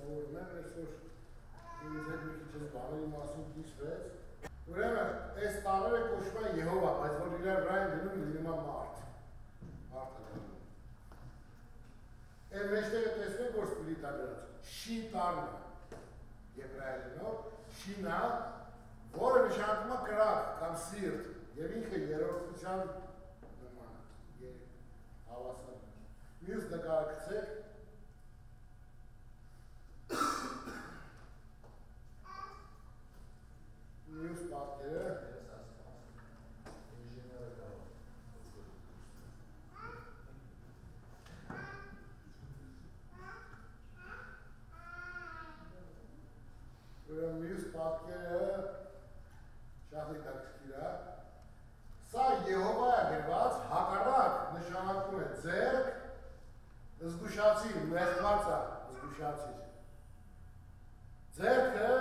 սովորում եմ, այսօր ինձ հետ մի քիչ ես բաների մասին կիսվեց։ Ուրեմն, այս տառերը կոչվում են Եհովա, բայց որ իրար վրա են դնում լինում է մարդ։ Մարդը դնում։ Այն մեջտեղը տեսնենք, որ սպիրիտա գրած։ Շի տառն է, եբրայերենով, շինա, որը նշանակում է կրակ կամ սիրտ, եւ ինքը երրորդության նման է, հավասար է։ Մյուս նկարը գցեք։ Մյուս պատկերը։ Մյուս պատկերը շատ հետաքրքիր է։ Սա Եհովա է գրված, հակառակ նշանակում է ձեռք, զգուշացիր, մեղված է, զգուշացիր։ Ձեռքը,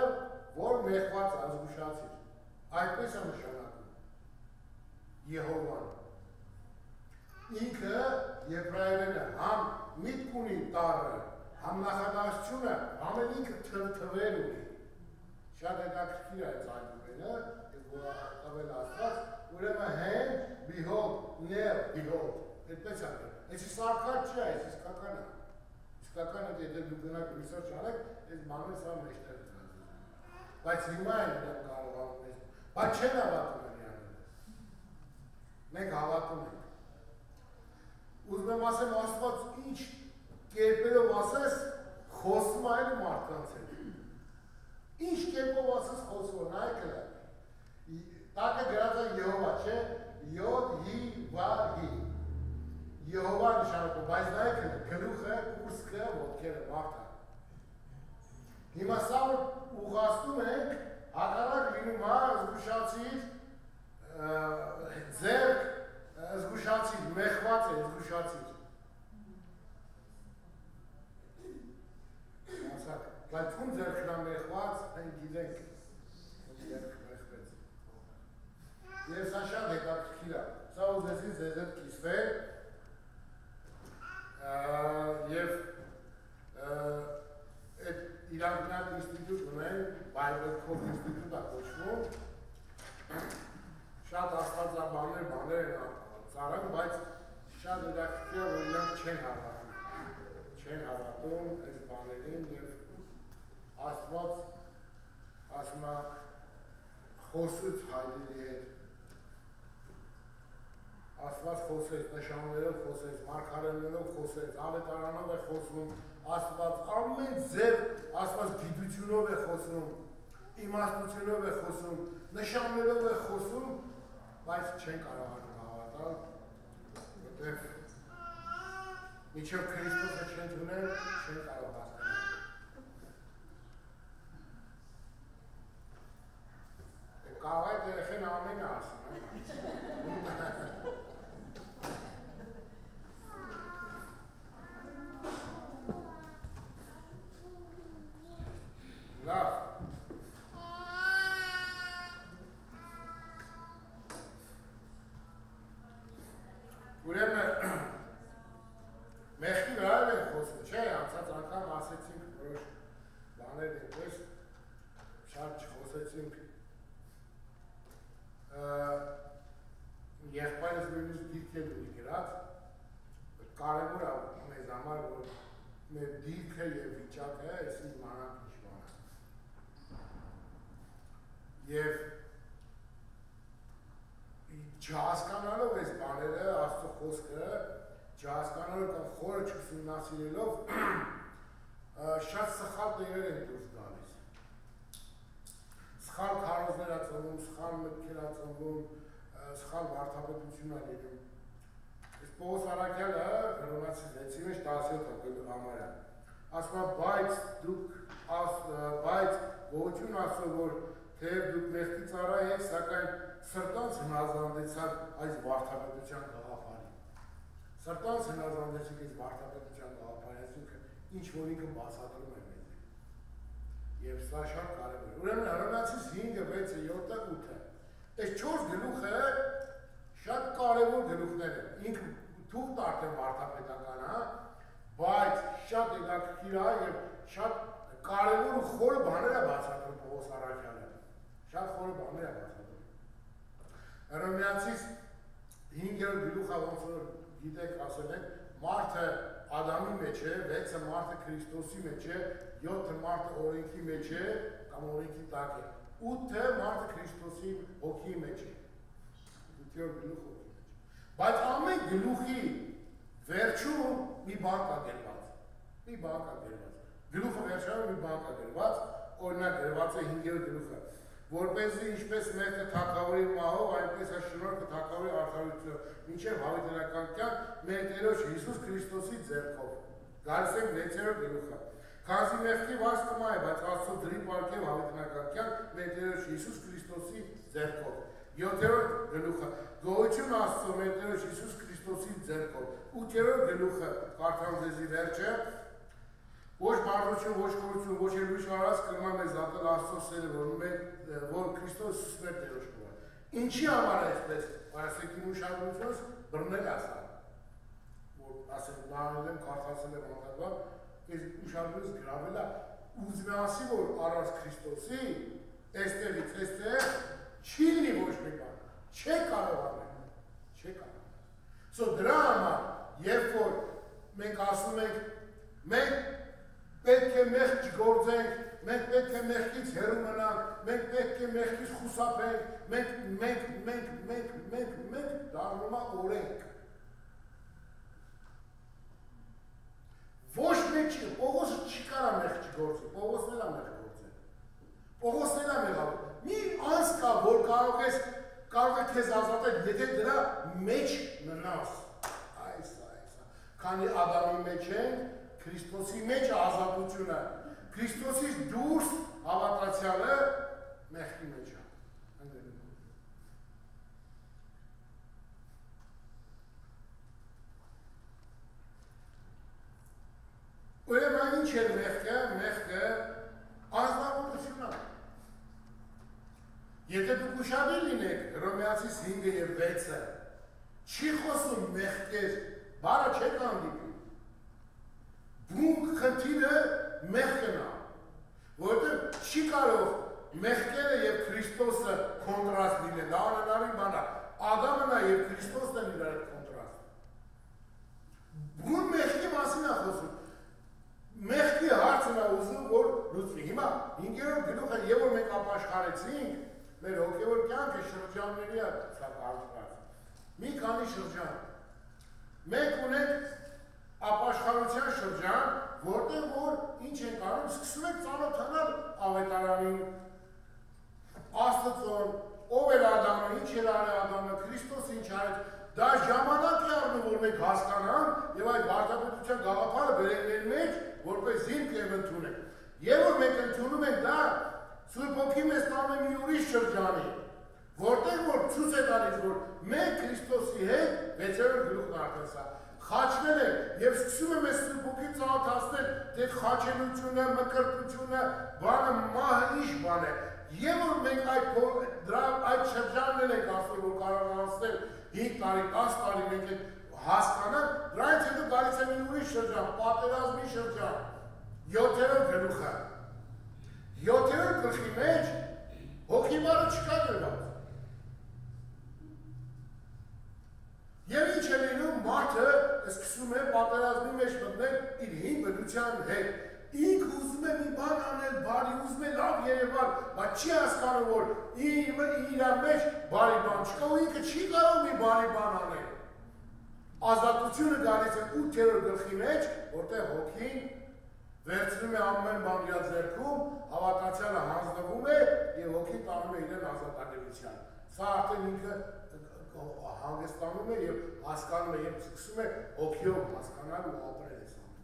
որ մեղված է, զգուշացիր։ Այդպես է նշանակում Եհովան։ Ինքը եբրայերենը համ միտք ունի տառը, համ նախադասությունը, համ ինքը թվեր ունի։ Շատ հետաքրքիր է այս այդուբենը, որ ավել ասված, ուրեմն հեն, behold, ներ, behold, այդպես է գրել։ Այս սարքած չէ, այս իսկական է։ Իսկական է, եթե դու գնաք ռիսերչ անեք, այս բանը սա մեջտեղ է։ Բայց հիմա են դեռ կարողանում ես, բայց չեն հավատում են իրաները։ Մենք հավատում ենք։ Ուզում եմ ասեմ, Աստված ինչ կերպերով ասես, խոսում այլ մարդկանց հետ։ Ինչ կերպով ասես խոսում, նայեք հլը։ Տակը գրած է Եհովա, չէ, յոդ, հի, վար, հի։ Եհովա նշանակում, բայց նայեք հլը, գլուխը, կուրսկը, ոտքերը, մարդը։ Հիմա սա ուղղաստում ենք, հակառակ լինում հա, զգուշացիր, ձերք, զգուշացիր, մեղված է, զգուշացիր։ Բայց ում ձերքն է մեղված, այն գիտենք, ձերք մեղվեց։ Եվ սա շատ հետաքրքիր է, սա ուզեցի ձեզ հետ կիսվել և այդ իրանքնակ ինստիտուտ ունեն, Bible Code ինստիտուտ է կոչվում, շատ աստվածաբաններ են ծառան, բայց շատ հետաքրքիր է, որ իրանք չեն հավատում այս բաներին և Աստված ասում է խոսեց հայրերի հետ, Աստված խոսեց, նշաններով խոսեց, մարգարեներով խոսեց, ավետարանով է խոսում, Աստված ամեն ձև, Աստված գիտությունով է խոսում, իմաստությունով է խոսում, նշաններով է խոսում, բայց չեն կարողանում հավատալ, որտեղ մինչև Քրիստոսը չեն դունել, չեն կարող հասկանալ։ Կարող է երեխեն ամենը ասում, լավ։ Ուրեմն մեղքի վրա են խոսում, չէ, անցած անգամ ասեցինք որոշ բաներ այնպես, շատ չխոսեցինք եղբայրս նույնիսկ դիրք է ունի գրած, կարևոր է մեզ համար, որ մեր դիրքը և վիճակը այս իմանանք ինչ բան է։ Եվ չհասկանալով այս բաները, Աստծո խոսքը, չհասկանալով կամ խորը չուսումնասիրելով, շատ սխալ տեղեր են դուրս գալիս։ Սխալ քարոզներ է ծնվում, սխալ մտքեր է ծնվում, սխալ վարդապետություն է լինում։ Այս Պողոս Արաքյալը Հռոմեացիս 6-ի մեջ 17 համարը ասում է, բայց գոհություն Աստծո, որ թեև դուք մեղքի ծառա եք, սակայն սրտանց հնազանդեցաք այս վարդապետության գաղափարին։ Սրտանց հնազանդեցիք այս վարդապետության գաղափարին, այսինքն ինչ որ ինքը բացատրում է մեզ։ Եվ սա շատ կարևոր է։ Ուրեմն Հռոմեացիս 5-ը, 6-ը, 7-ը, 8-ը։ Այս 4 գլուխը շատ կարևոր գլուխներ են։ Ինքը թուղթ արդեն վարդապետական է, բայց շատ հետաքրքիր է եւ շատ կարևոր ու խորը բաներ է բացատրում Պողոս Առաքյանը։ Շատ խորը բաներ է բացատրում։ Հռոմեացիս 5-րդ գլուխը ոնց որ գիտեք ասել են, մարդը Ադամի մեջ է, 6-ը մարդը Քրիստոսի մեջ է, 7-ը մարդը օրենքի մեջ է, կամ օրենքի տակ է, 8-ը մարդը Քրիստոսի հոգի մեջ է, 8-րդ գլուխ հոգի մեջ։ Բայց ամեն գլուխի վերջում մի բան կա գրված, մի բան կա գրված, գլուխը վերջանում մի բան կա գրված, օրինակ գրված է 5-րդ գլուխը, որպեսզի ինչպես մեկը թագավորի մահով, այնպես է շնորհքը թագավորի արդարությունը, մինչև հավիտենական կյանք մեր Տերոջ Հիսուս Քրիստոսի ձեռքով։ Գալիս ենք 6-րդ գլուխը։ Քանզի մեղքի վարձ կմա է, բայց Աստծո դրի պարգև հավիտենական կյանք մեր Տերոջ Հիսուս Քրիստոսի ձեռքով։ 7-րդ գլուխը։ Գոհություն Աստծո մեր Տերոջ Հիսուս Քրիստոսի ձեռքով։ 8-րդ գլուխը կարդամ ձեզի վերջը։ Ոչ բարձություն, ոչ խորություն, ոչ էլ ուրիշ արած կրնա մեզ դատել Աստծո սերը, որ Քրիստոս մեր Տերոջ կողը։ Ինչի համար է այսպես, ասեք իմ ուշադրությունս բռնել ասա, որ ասեմ նահանել եմ, կարդացել եմ անդադվար, ես ուշադրությունս գրավել է, ուզում է ասի, որ առանց Քրիստոսի, այստեղից այստեղ չի լինի ոչ մի բան, չէ կարող անել, չէ կարող անել։ So դրա համար, երբ որ մենք ասում ենք, մենք պետք է մեղք չգործենք, մենք պետք է մեղքից հեռու մնանք, մենք պետք է մեղքից խուսափենք, մենք դառնում է օրենք։ Ոչ մեկ չի, Պողոսը չի կարա մեղք չգործի, Պողոսն էլ է մեղք գործել։ Պողոսն էլ է մեղավոր։ Մի անց կա, որ կարող է քեզ ազատել, եթե դրա մեջ մնաս։ Այս։ Քանի Ադամի մեջ ենք, Քրիստոսի մեջ ազատությունը, Քրիստոսից դուրս հավատացյալը մեղքի մեջ է։ Ուրեմն ինչ էր մեղքը անձնավորություն է։ Եթե դուք ուշադիր լինեք, Հռոմեացիս 5-ը եւ 6-ը, չի խոսում մեղքեր, բառը չեք հանդիպի։ Բուն խնդիրը մեղքն է, որովհետև չի կարող մեղքերը եւ Քրիստոսը կոնտրաստ լինեն, դա անհնարին բան է։ Ադամն է եւ Քրիստոսն են իրար կոնտրաստ։ Բուն մեղքի մասին է խոսում։ Մեղքի հարցն է ուզում, որ լուծվի։ Հիմա 5-րդ գլուխը, եւ որ մենք ապաշխարեցինք, մեր հոգեվոր կյանքը շրջանների է ապաշխարած։ Մի քանի շրջան։ Մենք ունենք ապաշխարության շրջան, որտեղ որ ինչ ենք անում, սկսում ենք ծանոթանալ ավետարանին, Աստծուն, ով էր Ադամը, ինչ էր արել Ադամը, Քրիստոսը ինչ արեց, դա ժամանակ է առնում, որ մենք հասկանանք եւ այդ վարդապետության գաղափարը բերենք մեր մեջ, որպես զինք եւ ընդունենք։ Եվ որ մենք ընդունում ենք դա, Սուրբ Հոգին մեզ տանում է մի ուրիշ շրջանի, որտեղ որ ցույց է տալիս, որ մենք Քրիստոսի հետ 6-րդ գլուխն արդեն սա խաչվել է եւ սկսում է մեզ Սուրբ Հոգին ծանոթացնել թե խաչելությունը, մկրտությունը, բանը մահը ինչ բան է։ Եվ որ մենք այդ շրջաններ ենք ասում, որ կարող է անցնել 5 տարի, 10 տարի մենք հասկանանք, դրանից հետո գալիս է մի ուրիշ շրջան, պատերազմի շրջան, 7-րդ գլուխը։ 7-րդ գլխի մեջ հոգի բառը չկա գրված։ Եվ ինչ է լինում, մարդը սկսում է պատերազմի մեջ մտնել իր հին բնության հետ։ Ինքը ուզում է մի բան անել, բարի, ուզում է լավ երևալ, բայց չի հասկանում, որ իր մեջ բարի բան չկա, ու ինքը չի կարող մի բարի բան անել։ Ազատությունը գալիս է 8-րդ գլխի մեջ, որտեղ հոգին վերցնում է ամեն բան իր ձեռքում, հավատացյալը հանձնվում է եւ հոգին տանում է իրեն ազատագրության։ Սա արդեն ինքը հանգստանում է եւ հասկանում է եւ սկսում է հոգիով հասկանալ ու ապրել այս ամենը։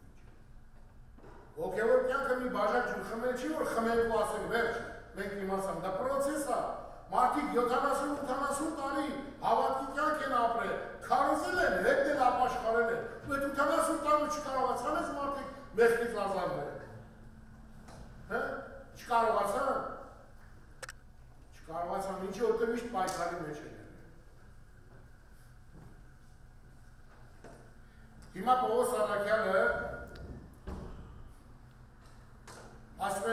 Հոգեվոր կյանքը մի բաժակ ջուր խմել չի, որ խմենք ու ասենք վերջ, մենք իմացանք, դա պրոցես է։ Մարդիկ 70-80 տարի հավատքի կյանք են ապրել, քարոզել են, հետնել ապաշխարել են, ու այդ 80 տարի չկարողացան այս մարդիկ մեղքից ազատվել։ Հա? Չկարողացան։ Չկարողացան, ինչի որտեղ միշտ պայքարի մեջ են։ Հիմա Պողոս Առաքյանը ասում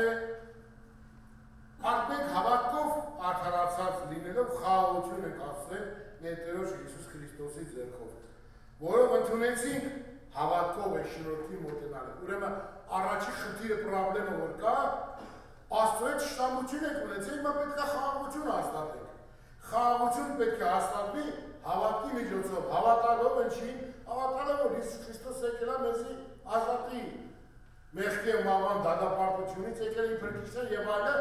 Խոսեցինք հավատքով է շնորհքի մոտենալը։ Ուրեմն առաջի խնդիրը պրոբլեմը որ կա, Աստծո հետ շտամություն եք ունեցել, հիմա պետք է խաղաղություն հաստատենք։ Խաղաղություն պետք է հաստատվի հավատքի միջոցով, հավատալով ինչին, հավատալով որ Հիսուս Քրիստոս եկել է մեզի ազատի մեղքի մահվան դատապարտությունից, եկել է փրկիչը եւ այլը,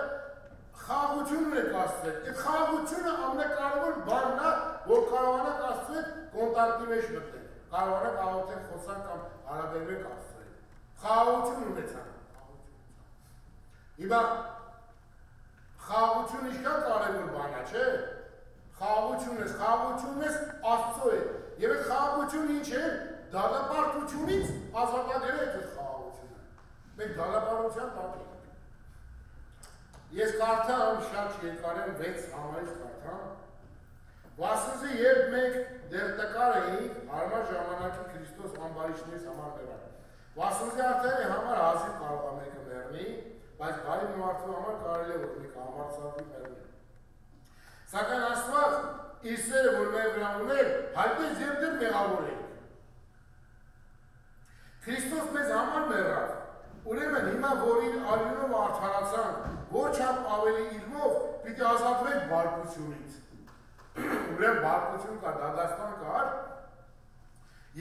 խաղաղությունն եք Աստծո հետ։ Այդ խաղաղությունը ամենակարևոր բանն է, որ կարողանաք Աստծո հետ կոնտակտի մեջ մտնել, կարողանաք աղոթել, խոսալ կամ հարաբերվել Աստծո հետ։ Խաղաղություն ունեցան։ Հիմա խաղաղությունը ինչքան կարևոր բան է, չէ՞։ Խաղաղությունն է Աստծո հետ։ Եվ այդ խաղաղությունը ինչ է, դատապարտությունից ազատագրել այդ խաղաղությունը։ Մենք դատապարտության տակ ենք։ Ես կարդամ շատ երկար եմ 6 համարից կարդամ։ Վասնզի երբ մենք դեռ տկար էինք, հարմար ժամանակի Քրիստոս ամբարիշներից համար մեռավ։ Վասնզի արդեն համար հազիվ կարող է մեկը մեռնի, բայց բարի մարդու համար կարելի է որ մեկը համարձակվի մեռնի։ Սակայն Աստված իր սերը որ մեր վրա ուներ, հայտնեց երբ դեռ մեղավոր էինք։ Քրիստոս մեզ համար մեռավ։ Ուրեմն հիմա որ իր արյունով արդարացանք, ոչ չափ ավելի իրմով պիտի ազատվենք բարկությունից։ Ուրեմն բարկություն կար, դատաստան կար,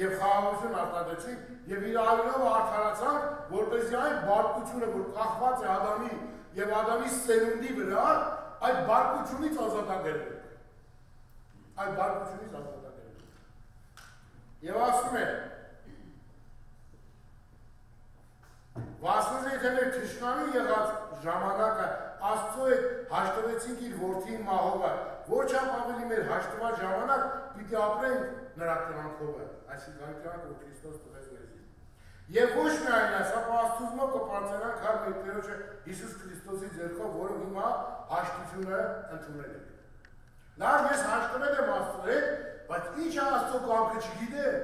եւ խաղաղություն արտադրեցինք եւ իր արյունով արդարացանք, որպեսզի այն բարկությունը, որ կախված է Ադամի եւ Ադամի սերունդի վրա, այդ բարկությունից ազատագրվենք։ Այդ բարկությունից ազատագրվենք։ Եվ ասում է Վասնզի եթե մեր թշնամի եղած ժամանակը Աստծո հետ հաշտվեցինք իր որդին մահովը, ոչ չափ ավելի մեր հաշտված ժամանակ պիտի ապրենք նրա կյանքով, այսինքն կյանք որ Քրիստոս տվեց մեզի։ Եվ ոչ միայն այս, ապա Աստծո կբարձրանանք հա մեր Տերոջը Հիսուս Քրիստոսի ձեռքով, որով հիմա հաշտությունը ընդունել ենք։ Լավ, ես հաշտվել եմ Աստծո հետ, բայց ինչ է Աստծո կամքը չգիտեմ։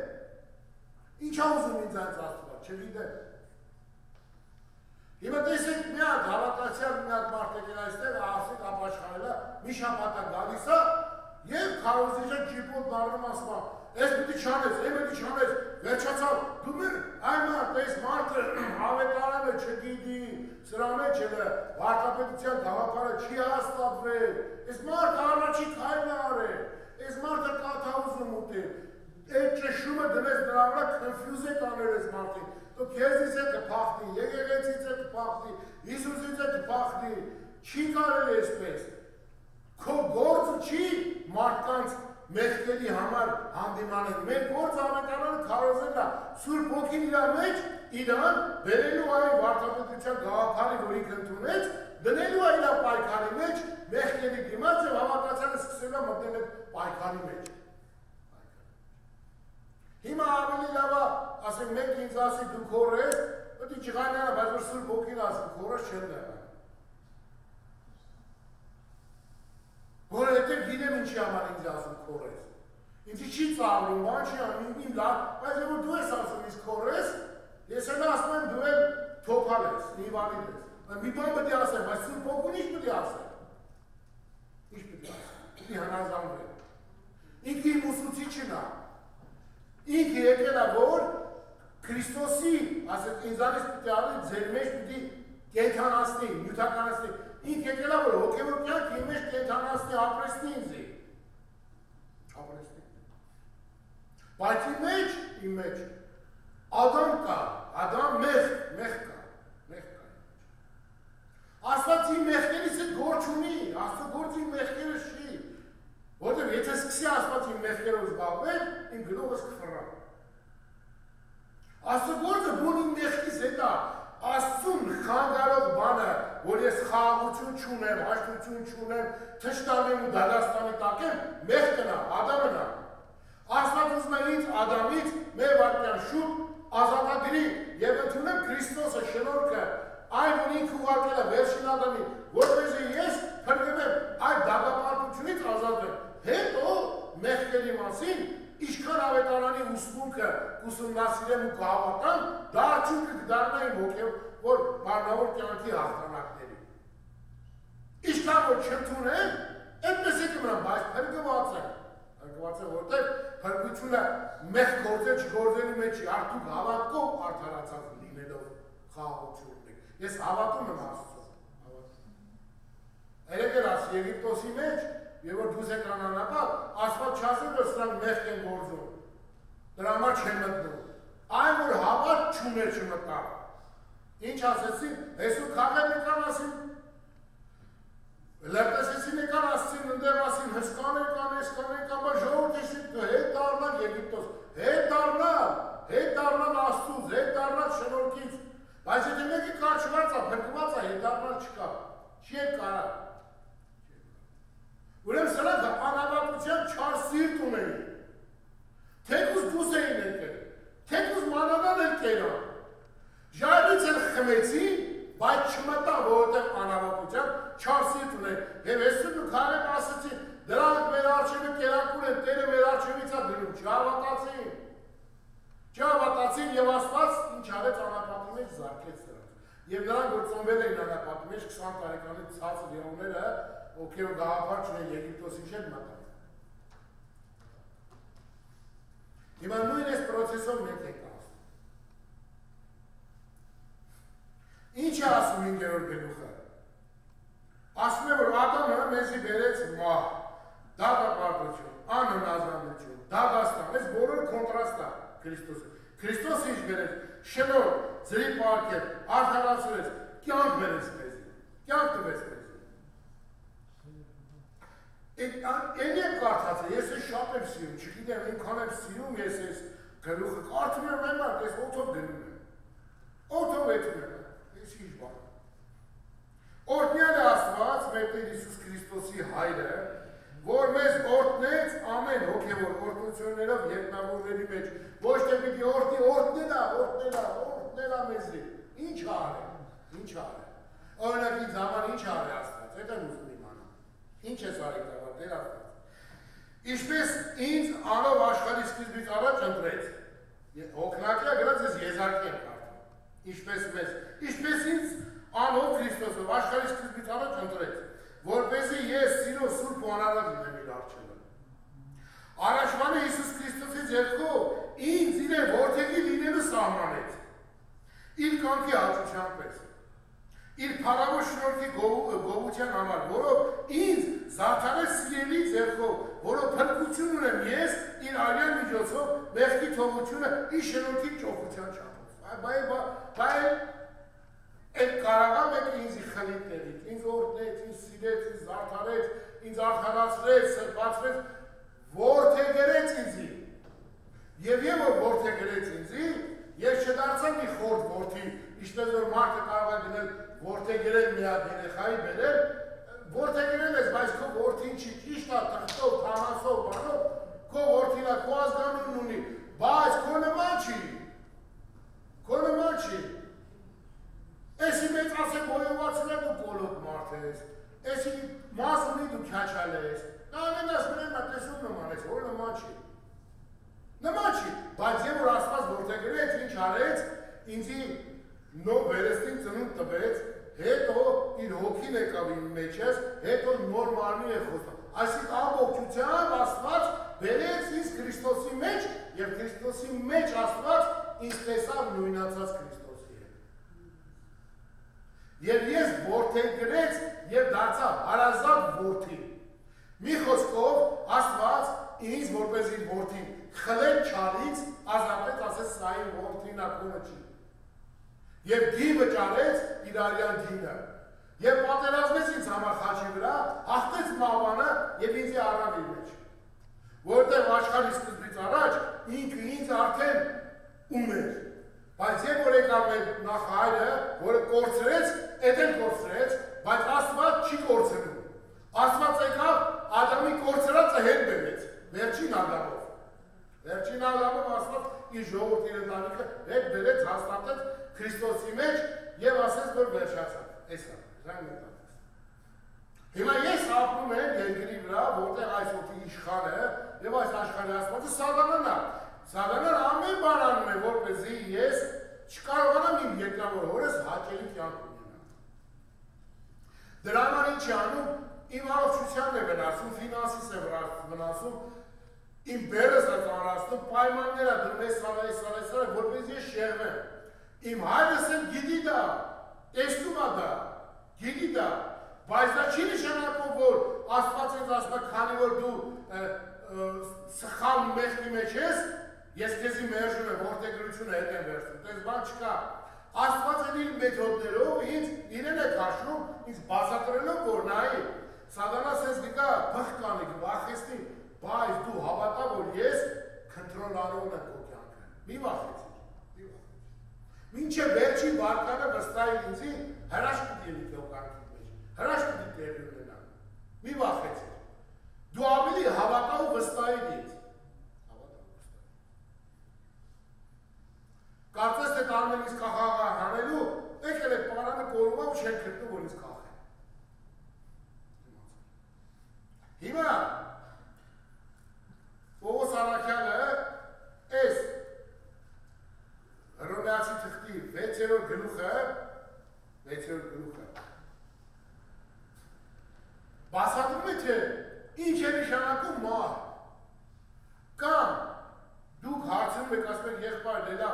Ինչ է ուզում ինձ Աստված, չգիտեմ։ Հիմա տեսեք մի հատ հավատացյալ մի հատ մարդ եկել այստեղ ասիկ ապաշխարելա, մի շաբաթ է գալիս է եւ քարոզիչը ջիպոտ դառնում ասում է, «Էս պիտի չանես, պիտի չանես, վերջացավ»։ Դու մեր այն մարդ, այս մարդը ավետարանը չգիտի, սրա մեջ է վարդապետության գաղափարը չի հաստատվել։ Այս մարդը առաջի քայլն է արել, այս մարդը կաթաուզում ուտել, այդ ճշումը դնես նրա վրա confuse է կանել այս մարդին։ Դու քեզից է կփախնի, եկեղեցից է կփախնի, Հիսուսից է կփախնի, չի կարելի այսպես։ Քո գործը չի մարդկանց մեղքերի համար հանդիմանել։ Մեր գործը ավետարանը քարոզելն է, Սուրբ Հոգին իր մեջ իրան բերելու այն վարդապետության գաղափարի, որ ինքը ընդունեց, դնելու է իր պայքարի մեջ, մեղքերի դիմաց եւ հավատացյալը սկսելու է մտնել այդ պայքարի մեջ։ Հիմա ավելի լավ է, ասենք մենք ինձ ասի դու քորես, պետք է չղանանա, բայց որ Սուրբ Հոգին ասի քորես չեն դառնա։ Որովհետև գիտեմ ինչի համար ինձ ասում քորես։ Ինձ չի ծաղրում, բան չի անում, իմ լավ, բայց որ դու ես ասում ինձ քորես, ես էլ ասում եմ դու էլ թոփալ ես, նիվալիդ ես։ Մի բան պետք է ասեմ, բայց Սուրբ Հոգին ինչ պետք է ասեմ։ Ինչ պետք է ասեմ։ Պետք է հնազանդվել։ Ինքը իմ ուսուցիչն է։ Ինքը եկել է որ Քրիստոսի, ասեք ինձանից պիտի արի, ձեր մեջ պիտի կենդանացնի, նյութականացնի։ Ինքը եկել է որ հոգևոր կյանք իմ մեջ կենդանացնի, ապրեցնի ինձի։ Ապրեցնի։ Բայց իմ մեջ Ադամ կա, Ադամ մեղ կա։ Աստված իմ մեղքերից է գործ ունի, Աստծո գործը իմ մեղքերը չի։ Որտեղ եթե սկսի Աստված իմ մեղքերով զբաղվել, իմ գլուխս կֆռա։ Աստծո գործը բուն իմ մեղքից հետ է, Աստծուն խանգարող բանը, որ ես խաղաղություն չունեմ, հաշտություն չունեմ, թշնամի ու դատաստանի տակ եմ, մեղքն է, Ադամն է։ Աստված ուզում է ինձ Ադամից մեր վարքյան շուտ ազատագրի եւ ընդունել Քրիստոսը շնորհքը, այն որ ինքը ուղարկել է վերջին Ադամին, որպեսզի ես փրկվեմ այդ դատապարտությունից ազատվեմ։ Հետո մեղքերի մասին ինչքան ավետարանի ուսմունքը ուսումնասիրեմ ու կհավատամ, դա արդյունքը կդառնա իմ հոգևոր մարմնավոր կյանքի հաղթանակների։ Ինչքան որ չընդունեմ, այդպես է կմնամ, բայց փրկված եմ։ փրկված է, որտեղ փրկությունը մեծ գործել չգործելու մեջ չի, արդյոք հավատքով արդարացած լինելով խաղաղություն ունենք։ Ես հավատում եմ Աստծուն, երեք էր ասի Եգիպտոսի մեջ, եւ որ դուս եք անանապատ, Աստված չասել, որ սրանք մեղք են գործում, դրա համար չեն մտնում, այն որ հավատ չուներ չմտավ, ինչ ասեցին, հեսու քաղեն եկան ասին, լեպտեսեցին եկան ասին, ընդեղ ասին, հսկան եկան, բա ժողորդ եսին, հետ դարնան Եգիպտոս, հետ դարնան Աստուց, հետ դարնան շնորհքից, բայց եթե մեկի կաչված է, փրկված է, հետ դարնան չկա, չի է կարա։ Ուրեմն սրանք անհավատության չար սիրտ ունեին, թեկուզ դուս էին եկել, թեկուզ մանանան էլ կերան, ժայռից էլ խմեցին, բայց չմտան, որովհետև անհավատության չար սիրտ ունեին, և հեսուն ու քարեմ ասեցին, դրանք մեր արջևը կերակուր են, Տերը մեր արջևից է դնում, չհավատացին և Աստված ինչ արեց անապատի մեջ զարկեց նրանց, և նրանք որ ծնվել էին անապատի մեջ 20 տարեկանից ցածր եղողները, ովքեր գաղափար չունեն Եգիպտոսի չեն մտան։ Հիմա նույն այս պրոցեսով մենք ենք ասում։ Ինչ է ասում 5-րդ գլուխը։ Ասում է, որ Ադամը մեզի բերեց մահ, դատապարտություն, անհնազանդություն, դատաստան, այս բոլոր կոնտրաստա Քրիստոսը։ Քրիստոսը ինչ բերեց, շնորհ, ձրի պարգև, արդարացրեց, կյանք բերեց մեզի, կյանք տվեց մեզի։ Էն եմ կարդացել, ես ես շատ եմ սիրում, չգիտեմ, ինքան եմ սիրում, ես ես գլուխը կարդում եմ այն մարդ, ես օթով գնում եմ, օթով էթում եմ, ես ինչ բան։ Օրհնյալ է Աստված, մեր Տեր Հիսուս Քրիստոսի հայրը, որ մեզ օրհնեց ամեն հոգևոր օրհնություններով երկնավորների մեջ, ոչ թե պիտի օրհնելա մեզի, ինչ արել, օրինակ ինձ համար ինչ արել Աստված, հետ եմ ուզում իմանալ, ինչ ես արել Տեր Աստված, ինչպես ինձ անով աշխարհի սկզբից առաջ ընտրեց, հոգնակյա գրած ես եզակի եմ կարդում, ինչպես ինձ անով Քրիստոսով աշխարհի սկզբից առաջ ընտրեց, որպեսզի ես սիրո սուրբ ու անարատ լինեմ իր առջևը։ Առաջվանը Հիսուս Քրիստոսի ձեռքով ինձ իրեն որդեգի լինելու սահմանեց, իր կյանքի հաճության պես, իր փառավոր շնորհքի գովության համար, որով ինձ զարդարեց սիրելի ձեռքով, որով փրկություն ունեմ ես իր արյան միջոցով մեղքի թողությունը իր շնորհքի ճոխության չափով։ Այդ կարաղա մեկը ինձ խլիտ տեղից, ինձ օրհնեց, ինձ սիրեց, ինձ զարդարեց, ինձ արդարացրեց, սրբացրեց, որդեգրեց ինձի։ Եվ որ որդեգրեց ինձի, ես չդարձա մի խորտ որդի, ինչպես որ մարդը կարող է գնել որդեգրել մի հատ երեխայի բերել, որդեգրել ես, բայց քո որդին չի, ճիշտ է, թղթով, թամասով, բանով, քո որդին է, քո ազգանուն ունի, բայց քո նման չի։ Էսի մեծ ասեք բոյովացել է դու կոլոտ մարդ ես, էսի մազ ունի դու քյաչալ ես, նա ամենաս մրեմ տեսում նման ես, որ նման չի, բայց և որ Աստված որդեգրեց, ինչ արեց, ինձի նոր վերստին ծնունդ տվեց, հետո իր հոգին եկավ իմ մեջ ես, հետո նոր մարմին է խոստում, այսինքն ամբողջությամբ Աստված բերեց ինձ Քրիստոսի մեջ և Քրիստոսի մեջ Աստված ինձ տեսավ նույնացած Քրիստոսի հետ։ Եվ ես որդեգրեց և դարձա հարազատ որդի։ Մի խոսքով Աստված ինձ որպես իր որդին խլեց չարից, ազատեց, ասեց սա իմ որդին ակոնը չի։ Եվ դի վճարեց իր արյան դինը։ Եվ պատերազմեց ինձ համար խաչի վրա, հաղթեց մահվանը և ինձի առավ իր մեջ։ Որտեղ աշխարհի սկզբից առաջ ինքը ինձ արդեն ուներ։ Բայց երբ որ եկավ մեր նախահայրը, որը կորցրեց, էդ էլ կորցրեց, բայց Աստված չի կորցնում։ Աստված եկավ Ադամի կորցրածը հետ բերեց, վերջին Ադամով։ Վերջին Ադամով Աստված իր ժողովրդի ընտանիքը հետ բերեց, հաստատեց Քրիստոսի մեջ և ասեց, որ վերջացավ։ Էս է, զանգ մտածեց։ Հիմա ես ապրում եմ երկրի վրա, որտեղ այս օդի իշխանը և այս աշխարհի Աստվածը Սատանան է։ Սատանան ամեն բան անում է, որպեսզի ես չկարողանամ իմ երկրավոր հորս հաճելի կյանք ունենալ։ Դրա համար ինչ է անում, իմ առողջությանն է վնասում, ֆինանսիս է վնասում, Իմ բերս է ծանրացնում, պայմաններ է դրում այս սարը, որպես ես շեղվեմ։ Իմ հայրս եմ գիտի դա, տեսնում է դա, գիտի դա, բայց դա չի նշանակում, որ Աստված ինձ ասում է, քանի որ դու սխալ մեղքի մեջ ես, ես քեզի մերժում եմ, որդեգրությունը հետ եմ վերցնում, տես բան չկա։ Աստված էլ իր մեթոդներով ինձ իրեն է քաշում, ինձ բացատրելով, որ նայի, Սատանաս ես գիտա բխկանի, վախեցնի, բայց դու հավատա, որ ես քնտրոլարողն եմ քո կյանքը։ Մի վախեցիր, մինչև վերջին վարկանը վստահի ինձի հրաշք պիտի ելի քո կյանքի մեջ, հրաշք պիտի տեղի ունենա։ Մի վախեցիր։ Դու ավելի հավատա ու վստահի ինձ։ Կարծես թե տարմեն ինձ կախաղա հանելու, եկել է պարանը կորումա ու չեն քրտում, որ ինձ կախ է։ Հիմա, Պողոս Արաքյանը այս Հռոմեացի թղթի 6-րդ գլուխը բացատրում է, թե ինչ է նշանակում մահ։ Կամ դուք հարցնում եք, ասում եք եղբայր դելա,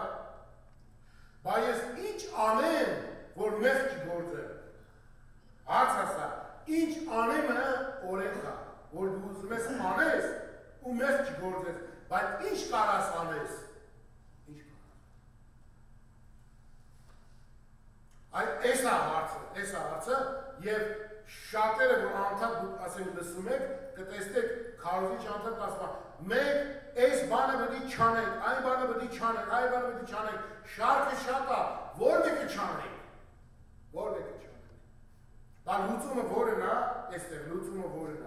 բայց ես ինչ անեմ, որ մեղք չգործեմ։ Հարց ասա, ինչ անեմը օրենք է, որ դու ուզում ես անես ու մեղք չգործես, բայց ինչ կարաս անես։ Այս է հարցը, և շատերը, որ անդադ դուք ասենք լսում եք, կտեսնեք քարոզիչ անդադ ասում, մենք այս բանը պետք է չանենք, այն բանը պետք է չանենք, այն բանը պետք է չանենք, շարքը շատ է, որ մեկը չանենք, Դա լուծումը որն է, այստեղ լուծումը որն է։